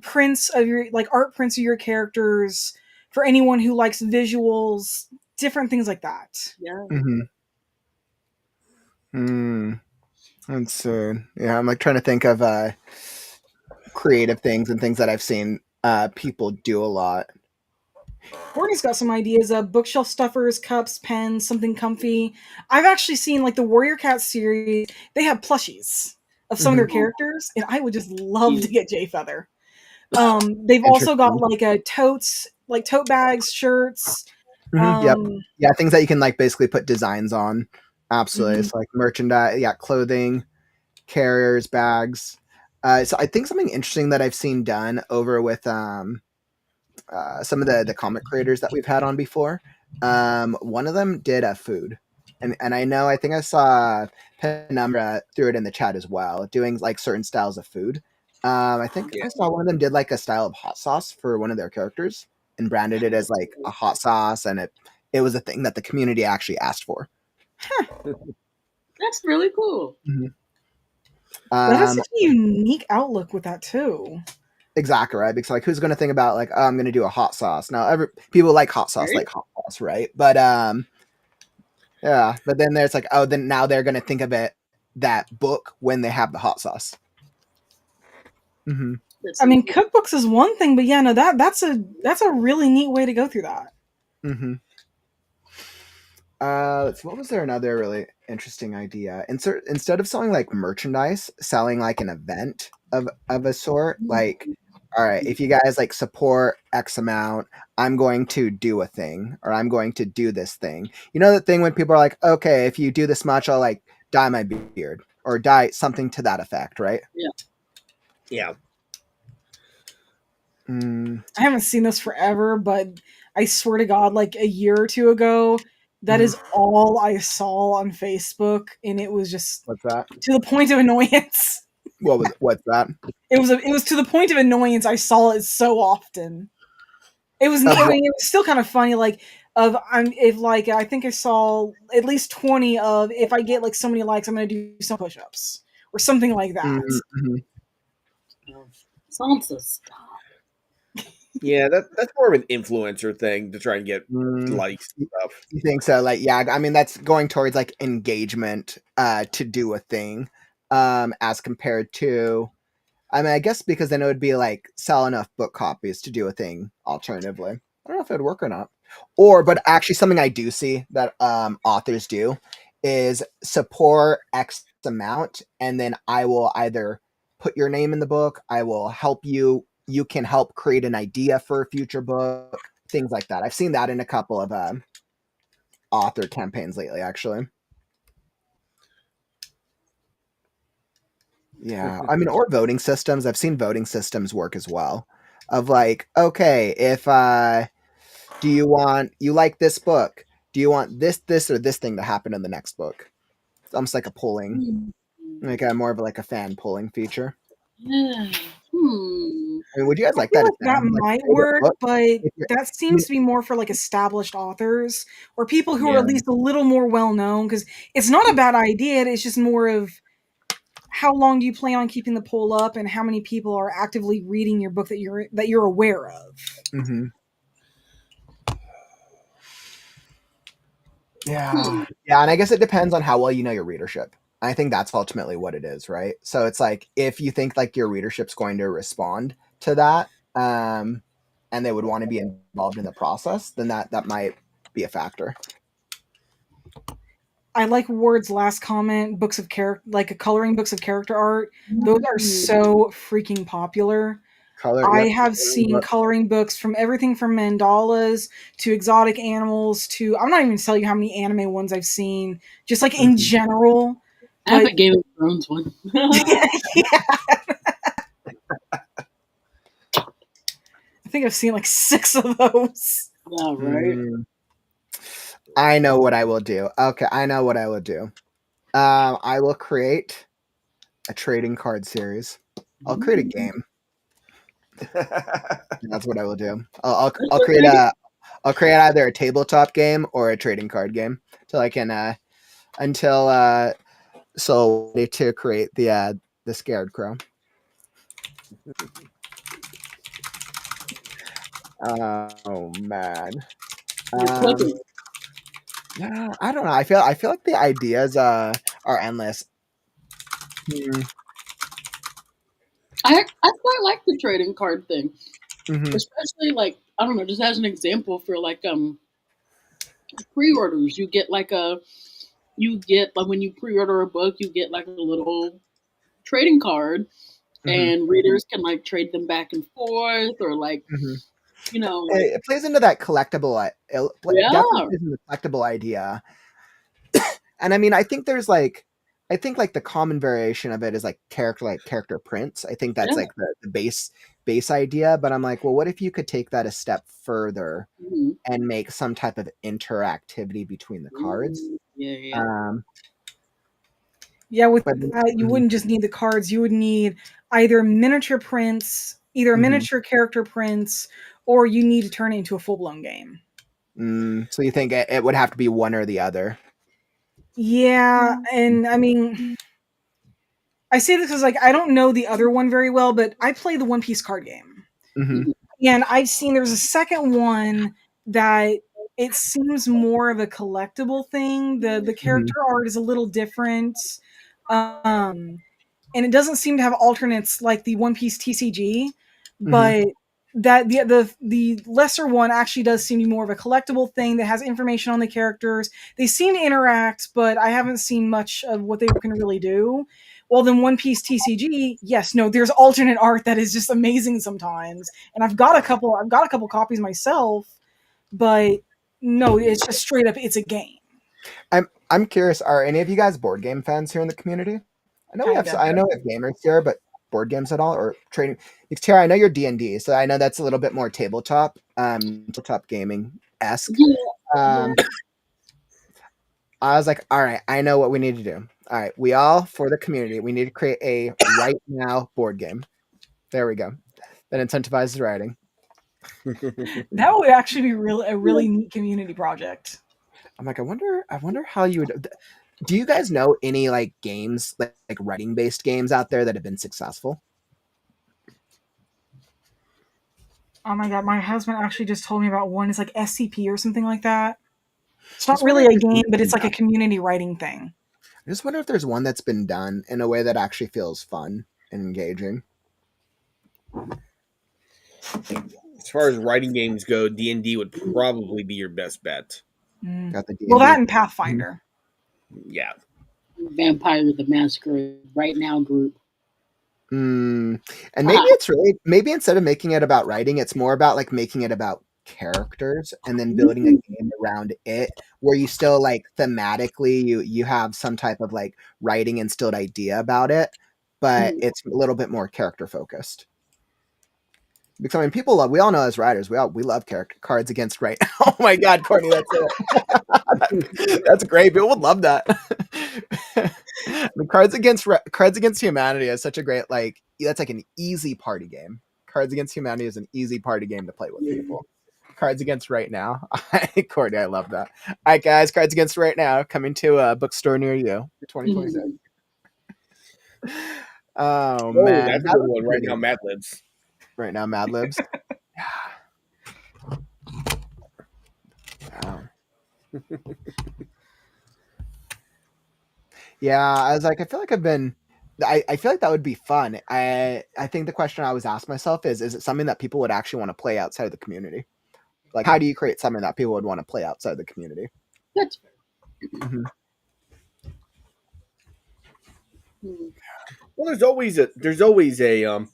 [SPEAKER 1] Prints of your like art prints of your characters for anyone who likes visuals, different things like that.
[SPEAKER 8] Yeah.
[SPEAKER 6] Mhm. Mm. Let's see. Yeah, I'm like trying to think of creative things and things that I've seen people do a lot.
[SPEAKER 1] Courtney's got some ideas of bookshelf stuffers, cups, pens, something comfy. I've actually seen like the Warrior Cat series. They have plushies of some of their
[SPEAKER 6] Mhm.
[SPEAKER 8] Oh,
[SPEAKER 1] characters, and I would just love to
[SPEAKER 8] cute.
[SPEAKER 1] get Jay Feather. They've also got
[SPEAKER 6] Interesting.
[SPEAKER 1] like a totes like tote bags, shirts.
[SPEAKER 6] Yep.
[SPEAKER 1] Um,
[SPEAKER 6] Yeah, things that you can like basically put designs on. Absolutely.
[SPEAKER 1] mhm.
[SPEAKER 6] It's like merchandise, yeah, clothing, carriers, bags. So I think something interesting that I've seen done over with some of the comic creators that we've had on before. One of them did a food, and I know I think I saw Penumbra threw it in the chat as well, doing like certain styles of food. I think
[SPEAKER 7] Yeah.
[SPEAKER 6] I saw one of them did like a style of hot sauce for one of their characters and branded it as like a hot sauce, and it was a thing that the community actually asked for.
[SPEAKER 8] That's really cool.
[SPEAKER 6] Mhm.
[SPEAKER 1] That is
[SPEAKER 6] Um,
[SPEAKER 1] such a unique outlook with that too.
[SPEAKER 6] exactly right, because like who's going to think about like, oh, I'm going to do a hot sauce now? Every people like
[SPEAKER 8] Right?
[SPEAKER 6] hot sauce, right? But yeah, but then there's like, oh, then now they're gonna think of it that book when they have the hot sauce. Mm-hmm.
[SPEAKER 8] That's
[SPEAKER 1] I
[SPEAKER 8] so
[SPEAKER 1] mean,
[SPEAKER 8] cool.
[SPEAKER 1] cookbooks is one thing, but yeah, no, that's a really neat way to go through that.
[SPEAKER 6] Mm-hmm. What was there another really interesting idea? Instead of selling like merchandise, selling like an event of a sort. Like, all right, if you guys like support X amount, I'm going to do a thing, or I'm going to do this thing. You know the thing when people are like, okay, if you do this much, I'll like dye my beard or dye something to that effect, right?
[SPEAKER 8] Yeah.
[SPEAKER 7] Yeah.
[SPEAKER 6] Mm,
[SPEAKER 1] I haven't seen this forever, but I swear to God, like a year or two ago, that
[SPEAKER 6] mhm.
[SPEAKER 1] is all I saw on Facebook, and it was just
[SPEAKER 6] What's that?
[SPEAKER 1] to the point of annoyance.
[SPEAKER 6] What's that?
[SPEAKER 1] It was to the point of annoyance. I saw it so often. It was.
[SPEAKER 6] Of
[SPEAKER 1] I
[SPEAKER 6] what?
[SPEAKER 1] mean, it was still kind of funny. Like of I'm if like I think I saw at least 20 of if I get like so many likes, I'm gonna do some push-ups or something like that.
[SPEAKER 6] Mm-hmm.
[SPEAKER 8] Sansa, stop.
[SPEAKER 7] Yeah, that's more of an influencer thing to try and get
[SPEAKER 6] Mm,
[SPEAKER 7] likes and stuff.
[SPEAKER 6] you think so? Like, yeah, I mean, that's going towards like engagement, to do a thing, as compared to, I mean, I guess because then it would be like sell enough book copies to do a thing. Alternatively, I don't know if it would work or not. Or, but actually, something I do see that authors do is support X amount, and then I will either put your name in the book. I will help you. You can help create an idea for a future book. Things like that. I've seen that in a couple of author campaigns lately, actually. Yeah, I mean, or voting systems. I've seen voting systems work as well. Of like, okay, if do you like this book? Do you want this, or this thing to happen in the next book? It's almost like a polling,
[SPEAKER 8] Hmm.
[SPEAKER 6] like a more of like a fan polling feature.
[SPEAKER 8] Yeah. Hmm.
[SPEAKER 6] I mean, would you guys
[SPEAKER 1] I
[SPEAKER 6] like
[SPEAKER 1] feel
[SPEAKER 6] that as
[SPEAKER 1] like that
[SPEAKER 6] them? Like
[SPEAKER 1] might
[SPEAKER 6] favorite
[SPEAKER 1] work,
[SPEAKER 6] book?
[SPEAKER 1] but
[SPEAKER 6] If you're,
[SPEAKER 1] that
[SPEAKER 6] I mean,
[SPEAKER 1] seems to be more for like established authors or people who are
[SPEAKER 7] Yeah.
[SPEAKER 1] at least a little more well known. Because it's not a bad idea. It's just more of how long do you plan on keeping the poll up, and how many people are actively reading your book that you're aware of.
[SPEAKER 6] mhm.
[SPEAKER 8] Hmm.
[SPEAKER 6] Yeah, and I guess it depends on how well you know your readership. I think that's ultimately what it is, right? So it's like if you think like your readership's going to respond to that, and they would want to be involved in the process, then that might be a factor.
[SPEAKER 1] I like Ward's last comment. Books of character, like coloring books of character art. Those are so freaking popular.
[SPEAKER 6] Color,
[SPEAKER 1] I
[SPEAKER 6] yep.
[SPEAKER 1] have seen coloring books from everything from mandalas to exotic animals to I'm not even telling you how many anime ones I've seen, just like in
[SPEAKER 6] Mhm.
[SPEAKER 1] general.
[SPEAKER 8] I have
[SPEAKER 1] But
[SPEAKER 8] a Game of Thrones one.
[SPEAKER 1] yeah, I think I've seen like 6 of those.
[SPEAKER 8] Yeah, right.
[SPEAKER 6] Mm, I know what I will do. Okay, I know what I will do. I will create a trading card series. I'll create a game. That's what I will do.
[SPEAKER 8] That's
[SPEAKER 6] I'll
[SPEAKER 8] what
[SPEAKER 6] create
[SPEAKER 8] they do.
[SPEAKER 6] I'll create either a tabletop game or a trading card game till I can until so ready to create the scared crow. Oh man.
[SPEAKER 8] You're
[SPEAKER 6] Um
[SPEAKER 8] cooking.
[SPEAKER 6] yeah, I don't know. I feel like the ideas are endless. Hmm.
[SPEAKER 8] I quite like the trading card thing,
[SPEAKER 6] Hmm.
[SPEAKER 8] especially like I don't know, just as an example for like pre-orders. You get like when you pre-order a book, you get like a little trading card,
[SPEAKER 6] Hmm.
[SPEAKER 8] and readers can like trade them back and forth, or like
[SPEAKER 6] Hmm.
[SPEAKER 8] you know, like,
[SPEAKER 6] it plays into that collectible. Definitely
[SPEAKER 8] yeah,
[SPEAKER 6] plays into the collectible idea. And I mean, I think like the common variation of it is like character prints. I think that's
[SPEAKER 8] yeah.
[SPEAKER 6] like the base idea. But I'm like, well, what if you could take that a step further
[SPEAKER 8] Mm-hmm.
[SPEAKER 6] and make some type of interactivity between the cards?
[SPEAKER 8] Yeah, yeah.
[SPEAKER 6] Um,
[SPEAKER 1] Yeah, with
[SPEAKER 6] but
[SPEAKER 1] that, you
[SPEAKER 6] mhm,
[SPEAKER 1] wouldn't just need the cards. You would need either miniature prints, either
[SPEAKER 6] mhm.
[SPEAKER 1] miniature character prints, or you need to turn it into a full blown game.
[SPEAKER 6] So you think it would have to be one or the other?
[SPEAKER 1] Yeah, and I mean, I say this because like I don't know the other one very well, but I play the One Piece card game,
[SPEAKER 6] Hmm.
[SPEAKER 8] Mhm.
[SPEAKER 1] and I've seen there's a second one that it seems more of a collectible thing. The
[SPEAKER 6] Hmm.
[SPEAKER 1] character art is a little different. Um, and it doesn't seem to have alternates like the One Piece TCG,
[SPEAKER 6] Hmm.
[SPEAKER 1] but that the lesser one actually does seem to be more of a collectible thing that has information on the characters. They seem to interact, but I haven't seen much of what they can really do. Well, then One Piece TCG, yes, no, there's alternate art that is just amazing sometimes, and I've got a couple. I've got a couple copies myself, but no, it's just straight up. It's a game,
[SPEAKER 6] I'm curious. Are any of you guys board game fans here in the community?
[SPEAKER 1] kinda.
[SPEAKER 6] I know we have gamers here, but board games at all or trading? Because Tara, I know you're D&D, so I know that's a little bit more tabletop gaming esque.
[SPEAKER 8] Yeah, yeah.
[SPEAKER 6] Um, I was like, all right, I know what we need to do. All right, we all for the community, we need to create a right now board game. There we go. That incentivizes writing.
[SPEAKER 1] That would actually be a really neat community project.
[SPEAKER 6] I'm like, I wonder how you would. Do you guys know any like games like writing based games out there that have been successful?
[SPEAKER 1] Oh my god, my husband actually just told me about one. It's like SCP or something like that. It's
[SPEAKER 6] I
[SPEAKER 1] not
[SPEAKER 6] just wonder
[SPEAKER 1] really
[SPEAKER 6] if
[SPEAKER 1] a
[SPEAKER 6] there's one
[SPEAKER 1] game,
[SPEAKER 6] that's
[SPEAKER 1] but
[SPEAKER 6] been
[SPEAKER 1] it's like a
[SPEAKER 6] done.
[SPEAKER 1] community writing thing.
[SPEAKER 6] I just wonder if there's one that's been done in a way that actually feels fun and engaging.
[SPEAKER 7] As far as writing games go, D&D would probably be your best bet.
[SPEAKER 1] Mm.
[SPEAKER 6] Got the D
[SPEAKER 1] Well,
[SPEAKER 6] and
[SPEAKER 1] that
[SPEAKER 6] D.
[SPEAKER 1] and Pathfinder.
[SPEAKER 7] Yeah.
[SPEAKER 8] Vampire the Masquerade right now group.
[SPEAKER 6] And maybe
[SPEAKER 8] Ah,
[SPEAKER 6] it's really maybe instead of making it about writing, it's more about like making it about characters and then building a game around it where you still like thematically you have some type of like writing instilled idea about it, but
[SPEAKER 8] mhm.
[SPEAKER 6] it's a little bit more character focused. Because I mean, we all know as writers, we love character cards against right. Oh my God, Courtney, that's it. That's great. People would love that. The Cards Against Humanity is such a great like that's like an easy party game. Cards Against Humanity is an easy party game to play with people. Cards Against Right Now, Courtney, I love that. All right, guys, Cards Against Right Now coming to a bookstore near you, 2026.
[SPEAKER 8] Mhm.
[SPEAKER 6] Oh
[SPEAKER 7] Oh,
[SPEAKER 6] man,
[SPEAKER 7] that's a
[SPEAKER 6] that
[SPEAKER 7] good
[SPEAKER 6] would
[SPEAKER 7] one.
[SPEAKER 6] be
[SPEAKER 7] Right now,
[SPEAKER 6] pretty.
[SPEAKER 7] Mad Libs.
[SPEAKER 6] Right now, Mad Libs. Wow. Yeah, I was like, I feel like I feel like that would be fun. I think the question I always ask myself is it something that people would actually want to play outside of the community? Like, how do you create something that people would want to play outside the community?
[SPEAKER 8] That's
[SPEAKER 6] Hmm.
[SPEAKER 8] mhm.
[SPEAKER 7] Well, there's always a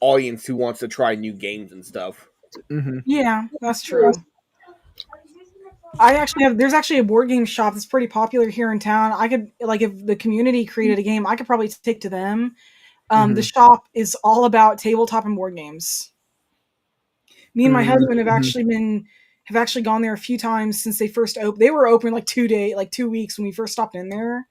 [SPEAKER 7] audience who wants to try new games and stuff.
[SPEAKER 6] Hmm.
[SPEAKER 1] Yeah, that's true. There's actually a board game shop that's pretty popular here in town. I could, like, if the community created a game, I could probably take to them. The
[SPEAKER 6] Hmm.
[SPEAKER 1] shop is all about tabletop and board games. Me and my husband
[SPEAKER 6] Hmm.
[SPEAKER 1] have actually gone there a few times since they first opened. They were open like 2 weeks when we first stopped in there,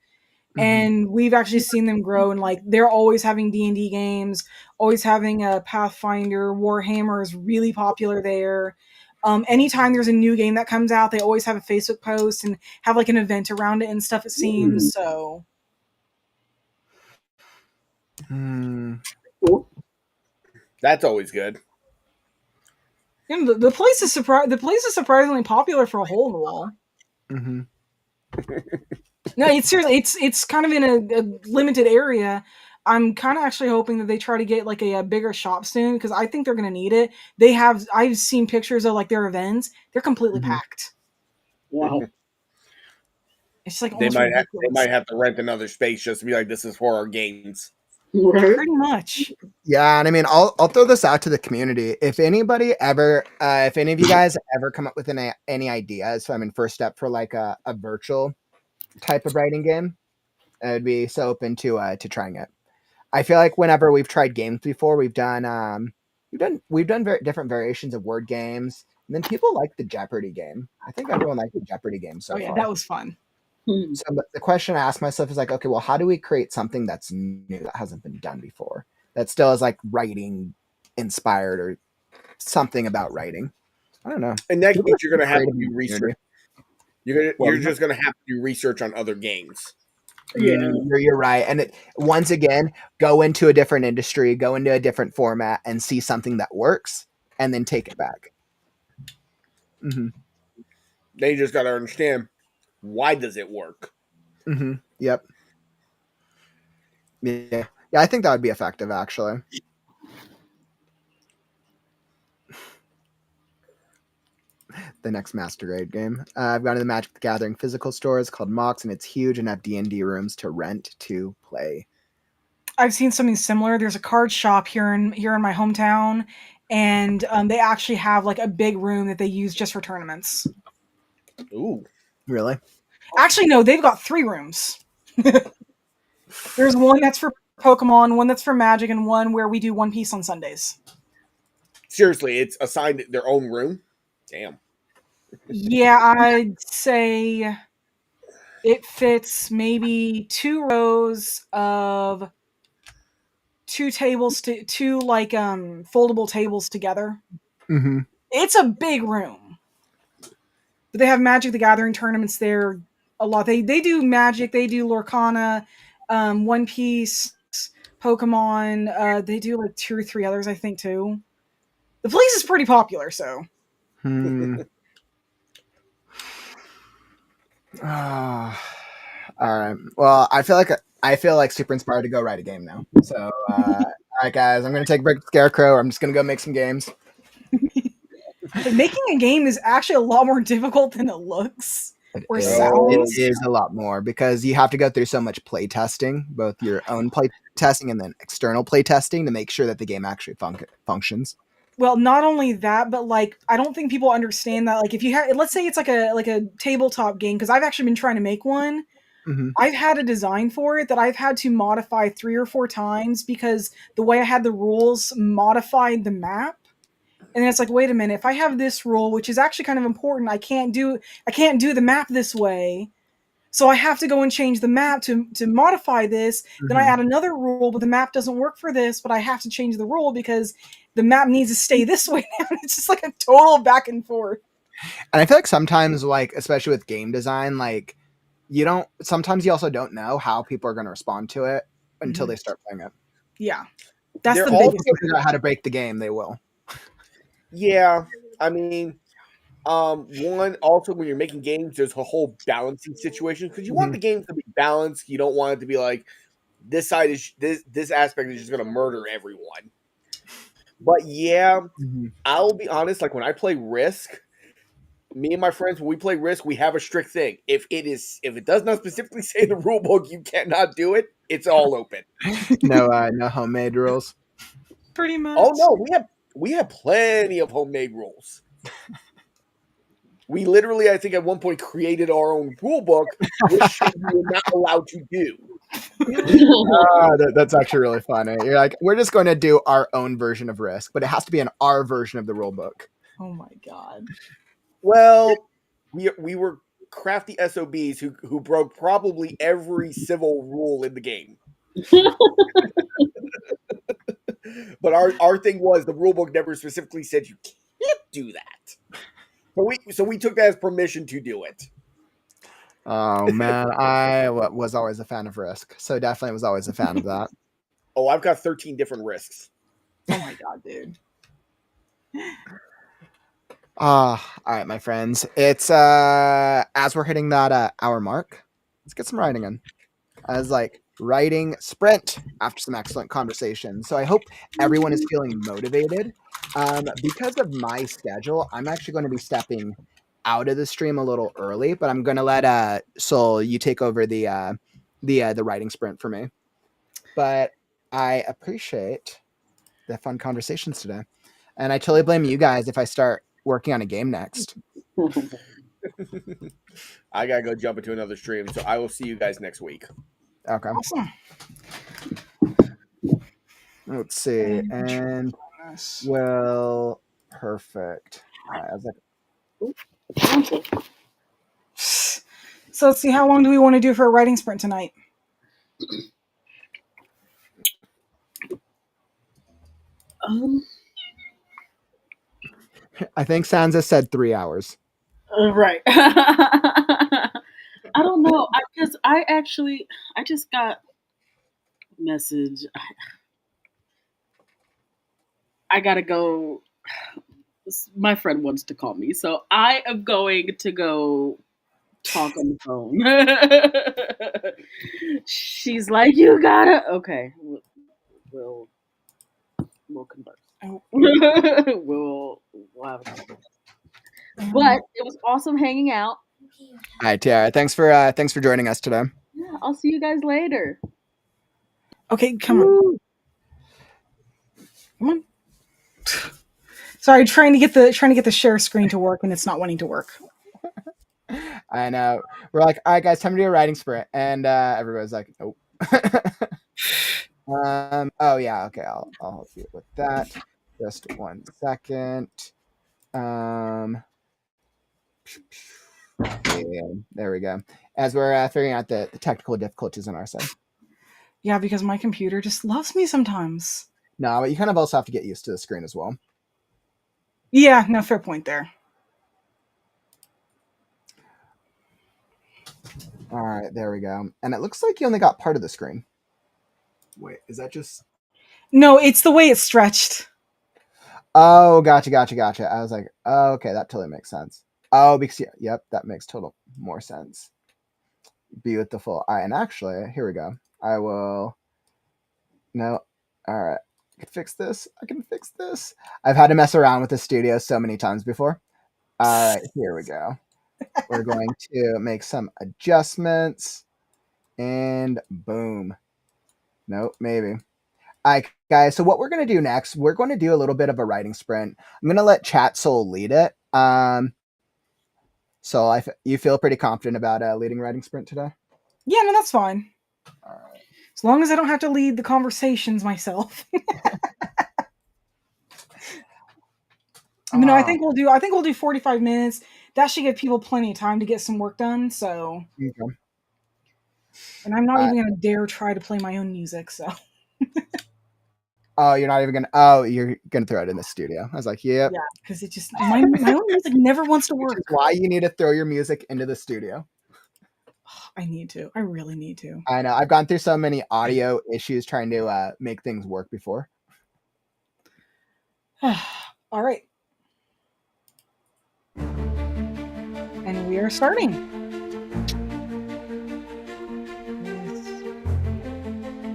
[SPEAKER 6] Hmm.
[SPEAKER 1] and we've actually seen them grow. And like they're always having D&D games, always having a Pathfinder. Warhammer is really popular there. Anytime there's a new game that comes out, they always have a Facebook post and have like an event around it and stuff. It seems so.
[SPEAKER 6] Hmm.
[SPEAKER 8] Cool.
[SPEAKER 7] That's always good.
[SPEAKER 1] You know, the place is surprisingly popular for a hole in the wall.
[SPEAKER 6] Hmm.
[SPEAKER 1] No, it's seriously, it's kind of in a limited area. I'm kind of actually hoping that they try to get like a bigger shop soon because I think they're gonna need it. I've seen pictures of like their events; they're completely
[SPEAKER 6] Hmm.
[SPEAKER 1] packed.
[SPEAKER 8] Wow.
[SPEAKER 1] It's like
[SPEAKER 7] They
[SPEAKER 1] almost
[SPEAKER 7] might have they
[SPEAKER 1] ridiculous.
[SPEAKER 7] might have to rent another space just to be like, this is for our games.
[SPEAKER 8] Right?
[SPEAKER 1] Pretty much.
[SPEAKER 6] Yeah, and I mean, I'll throw this out to the community. If anybody ever, if any of you guys ever come up with any ideas, so I mean, first step for like a virtual type of writing game, I'd be so open to trying it. I feel like whenever we've tried games before, we've done very different variations of word games, and then people like the Jeopardy game. I think everyone liked the Jeopardy game
[SPEAKER 1] Oh
[SPEAKER 6] so
[SPEAKER 1] yeah,
[SPEAKER 6] far.
[SPEAKER 1] that was fun.
[SPEAKER 8] Hmm.
[SPEAKER 6] So the question I ask myself is like, okay, well, how do we create something that's new that hasn't been done before? That still is like writing inspired or something about writing. I don't know.
[SPEAKER 7] In that
[SPEAKER 6] People
[SPEAKER 7] case,
[SPEAKER 6] are
[SPEAKER 7] you're gonna have to
[SPEAKER 6] creative in
[SPEAKER 7] do
[SPEAKER 6] the
[SPEAKER 7] research.
[SPEAKER 6] community. What
[SPEAKER 7] You're
[SPEAKER 6] was
[SPEAKER 7] just gonna have to do research on other games.
[SPEAKER 8] Yeah.
[SPEAKER 6] You're right. And once again, go into a different industry, go into a different format, and see something that works, and then take it back. Mm-hmm.
[SPEAKER 7] They just gotta understand, why does it work?
[SPEAKER 6] Mm-hmm. Yep. Yeah. Yeah, I think that would be effective, actually. The next Master Grade game. I've gone to the Magic the Gathering physical stores called Mox, and it's huge and have D&D rooms to rent to play.
[SPEAKER 1] I've seen something similar. There's a card shop here in my hometown, and they actually have like a big room that they use just for tournaments.
[SPEAKER 7] Ooh.
[SPEAKER 6] Really?
[SPEAKER 1] Actually, no, they've got 3 rooms. There's one that's for Pokemon, one that's for Magic, and one where we do One Piece on Sundays.
[SPEAKER 7] Seriously, it's assigned their own room? Damn.
[SPEAKER 1] Yeah, I'd say it fits maybe 2 rows of 2 tables to 2 like foldable tables together.
[SPEAKER 6] Mm-hmm.
[SPEAKER 1] It's a big room. But they have Magic the Gathering tournaments there a lot. They do Magic, they do Lorcana, One Piece, Pokemon. They do like 2 or 3 others, I think, too. The place is pretty popular, so.
[SPEAKER 6] Hmm. Ah. All right. Well, I feel like super inspired to go write a game now. So, all right, guys, I'm gonna take a break with Scarecrow. I'm just gonna go make some games.
[SPEAKER 1] Like, making a game is actually a lot more difficult than it looks or
[SPEAKER 6] It
[SPEAKER 1] sounds.
[SPEAKER 6] is a lot more because you have to go through so much play testing, both your own play testing and then external play testing to make sure that the game actually functions.
[SPEAKER 1] Well, not only that, but like I don't think people understand that. Like, if you have, let's say it's like a tabletop game, because I've actually been trying to make one.
[SPEAKER 6] Mm-hmm.
[SPEAKER 1] I've had a design for it that I've had to modify 3 or 4 times because the way I had the rules modified the map. And then it's like, wait a minute, if I have this rule, which is actually kind of important, I can't do the map this way. So I have to go and change the map to modify this. Then I
[SPEAKER 6] Mm-hmm.
[SPEAKER 1] add another rule, but the map doesn't work for this, but I have to change the rule because the map needs to stay this way now. It's just like a total back and forth.
[SPEAKER 6] And I feel like sometimes, like especially with game design, like sometimes you also don't know how people are going to respond to it until
[SPEAKER 1] Mhm.
[SPEAKER 6] they start playing it.
[SPEAKER 1] Yeah. That's
[SPEAKER 7] They're
[SPEAKER 1] the
[SPEAKER 7] also
[SPEAKER 1] biggest.
[SPEAKER 6] If they figure out how to break the game, they will.
[SPEAKER 7] Yeah, I mean, one also when you're making games, there's a whole balancing situation because you want the game to be balanced. You don't want it to be like this side is this aspect is just gonna murder everyone. But yeah,
[SPEAKER 6] Mhm.
[SPEAKER 7] I'll be honest. Like when I play Risk, me and my friends when we play Risk, we have a strict thing. If it does not specifically say in the rule book you cannot do it, it's all open.
[SPEAKER 6] No homemade rules.
[SPEAKER 1] Pretty much.
[SPEAKER 7] Oh no, we have plenty of homemade rules. We literally, I think, at one point created our own rule book, which shit we were not allowed to do.
[SPEAKER 6] That's actually really funny. You're like, we're just going to do our own version of Risk, but it has to be an our version of the rule book.
[SPEAKER 1] Oh my god.
[SPEAKER 7] Well, we were crafty SOBs who broke probably every civil rule in the game. But our thing was the rule book never specifically said you can't do that. So we took that as permission to do it.
[SPEAKER 6] Oh man, I was always a fan of Risk, so definitely was always a fan of that.
[SPEAKER 7] Oh, I've got 13 different risks.
[SPEAKER 1] Oh my god, dude.
[SPEAKER 6] All right, my friends. It's as we're hitting that hour mark, let's get some writing in. As like writing sprint after some excellent conversation. So I hope everyone is feeling motivated. Because of my schedule, I'm actually going to be stepping out of the stream a little early, but I'm going to let Sol you take over the writing sprint for me. But I appreciate the fun conversations today. And I totally blame you guys if I start working on a game next.
[SPEAKER 7] I gotta go jump into another stream, so I will see you guys next week.
[SPEAKER 6] Okay.
[SPEAKER 1] Awesome.
[SPEAKER 6] Let's see. And well, perfect. All right, I was like,
[SPEAKER 1] So let's see, how long do we want to do for a writing sprint tonight?
[SPEAKER 6] I think Sansa said 3 hours.
[SPEAKER 8] Right. I don't know, because I just got a message. I gotta go. My friend wants to call me, so I am going to go talk on the phone. She's like, "You gotta." Okay, we'll converse.
[SPEAKER 1] Oh.
[SPEAKER 8] we'll have a conversation. But it was awesome hanging out.
[SPEAKER 6] All right, Tiara. Thanks for joining us today.
[SPEAKER 8] Yeah, I'll see you guys later.
[SPEAKER 1] Okay, come on. Come on. Sorry, trying to get the share screen to work and it's not wanting to work.
[SPEAKER 6] I know. We're like, all right, guys, time to do a writing sprint, and everybody's like, nope. Oh yeah, okay. I'll help you with that. Just 1 second. Yeah, there we go. As we're figuring out the technical difficulties on our side.
[SPEAKER 1] Yeah, because my computer just loves me sometimes.
[SPEAKER 6] No, but you kind of also have to get used to the screen as well.
[SPEAKER 1] Yeah, no, fair point there.
[SPEAKER 6] All right, there we go. And it looks like you only got part of the screen. Wait, is that just...
[SPEAKER 1] No, it's the way it's stretched.
[SPEAKER 6] Oh, gotcha. I was like, oh, okay, that totally makes sense. Oh, because, yep, that makes total more sense. Beautiful. All right, and actually, here we go. I will... No, all right. I can fix this. I've had to mess around with the studio so many times before. All right, here we go. We're going to make some adjustments. And boom. Nope, maybe. All right, guys. So what we're going to do next, we're going to do a little bit of a writing sprint. I'm going to let Chat Soul lead it. So you feel pretty confident about leading writing sprint today?
[SPEAKER 1] Yeah, no, that's fine.
[SPEAKER 6] All right.
[SPEAKER 1] As long as I don't have to lead the conversations myself. No, I think we'll do 45 minutes. That should give people plenty of time to get some work done. So,
[SPEAKER 6] okay.
[SPEAKER 1] And I'm not even gonna dare try to play my own music. So.
[SPEAKER 6] Oh, you're not even gonna. Oh, you're gonna throw it in the studio. I was like, yep.
[SPEAKER 1] Yeah, because it just my own music never wants to work.
[SPEAKER 6] Which is why you need to throw your music into the studio.
[SPEAKER 1] I need to. I really need to.
[SPEAKER 6] I know. I've gone through so many audio issues trying to make things work before.
[SPEAKER 1] All right. And we are starting.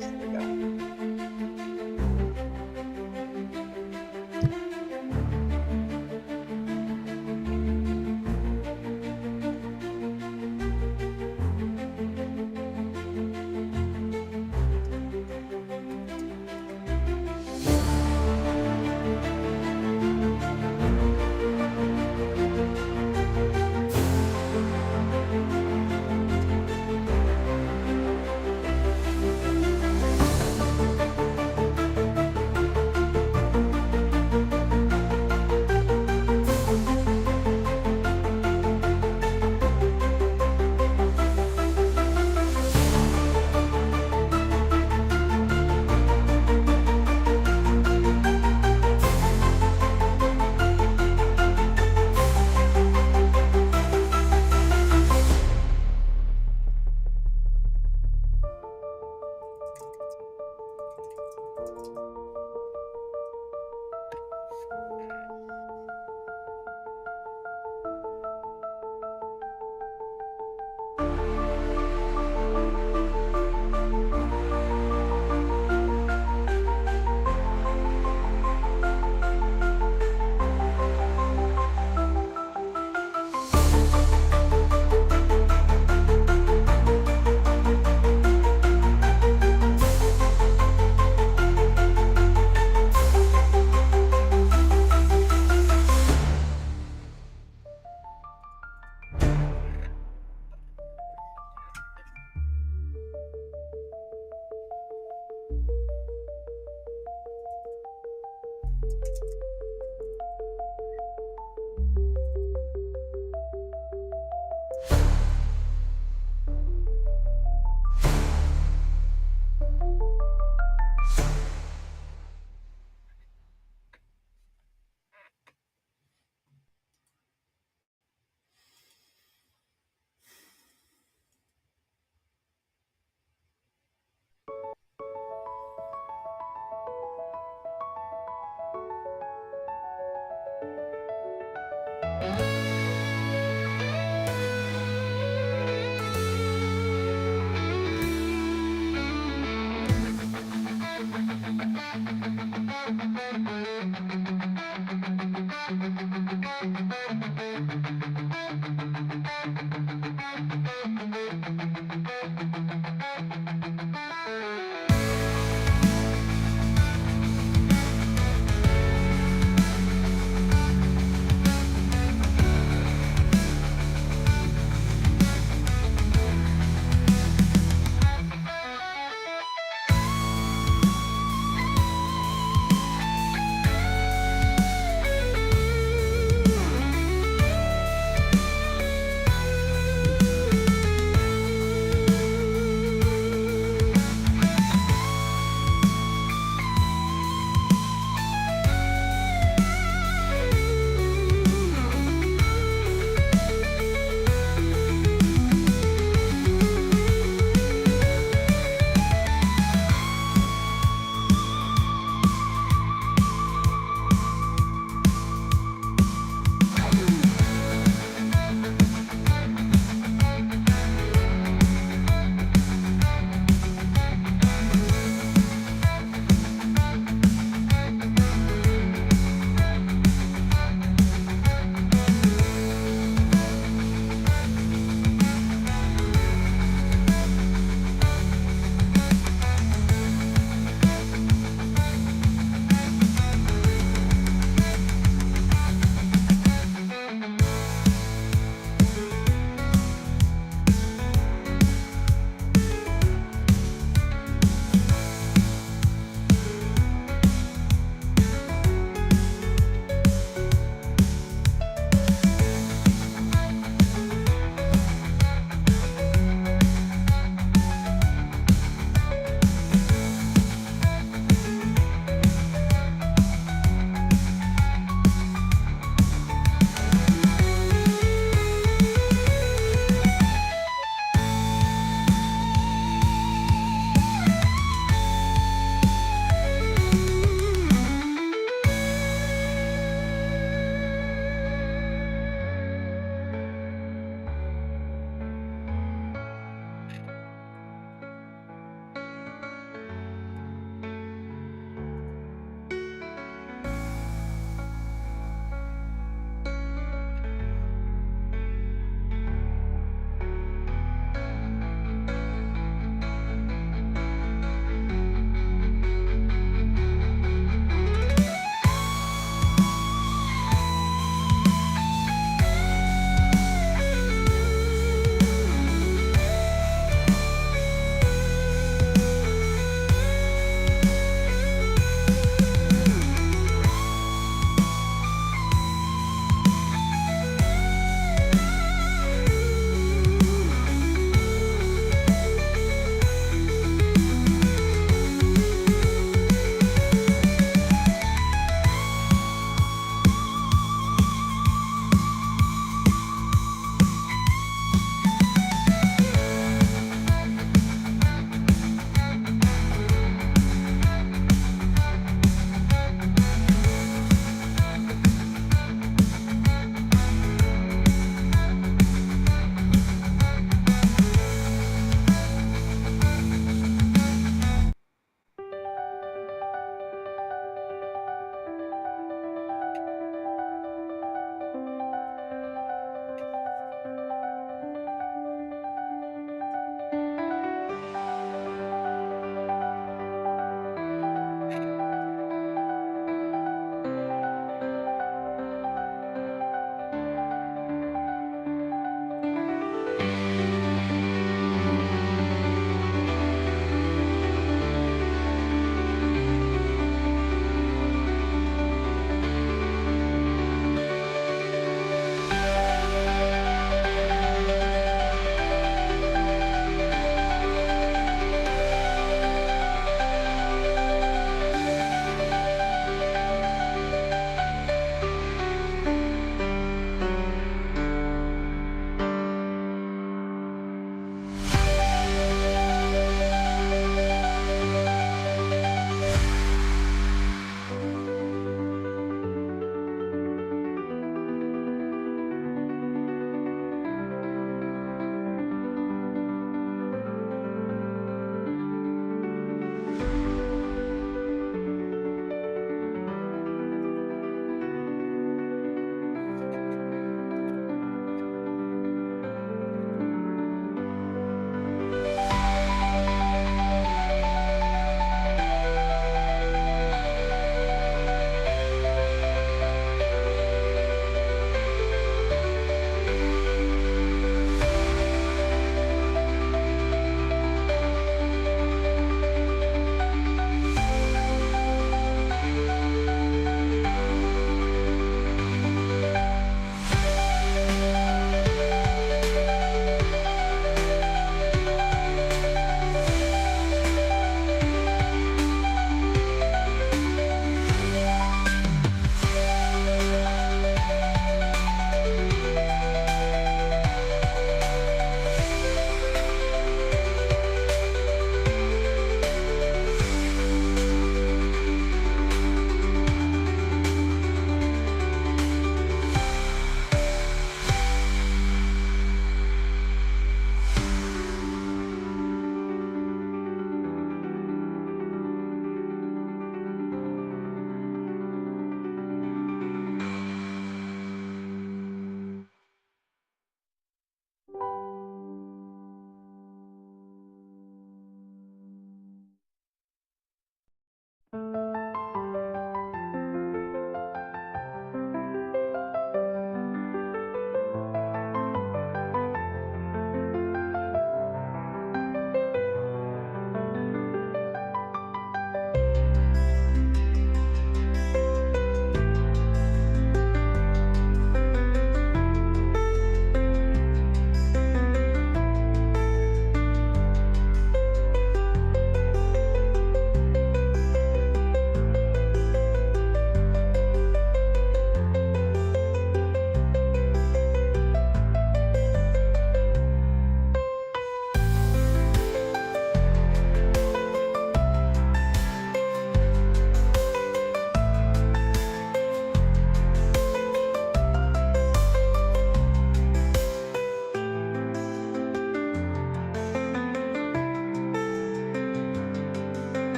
[SPEAKER 1] There we go.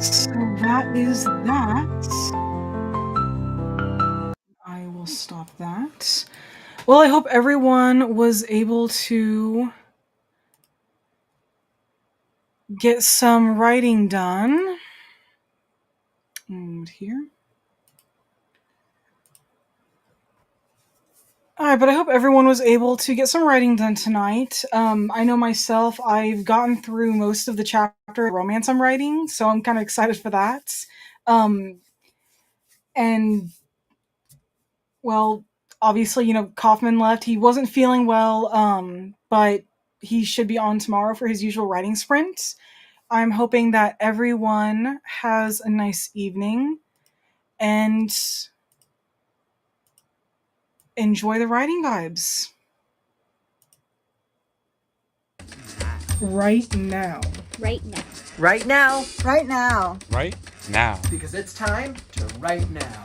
[SPEAKER 1] So that is that. I will stop that. Well, I hope everyone was able to get some writing done. And here. Alright, but I hope everyone was able to get some writing done tonight. I know myself, I've gotten through most of the chapter romance I'm writing, so I'm kind of excited for that. And, well, obviously, Kaufman left. He wasn't feeling well, but he should be on tomorrow for his usual writing sprint. I'm hoping that everyone has a nice evening and enjoy the writing vibes. Right now.
[SPEAKER 2] Right now.
[SPEAKER 3] Right now.
[SPEAKER 2] Right now.
[SPEAKER 4] Right now.
[SPEAKER 3] Because it's time to write now.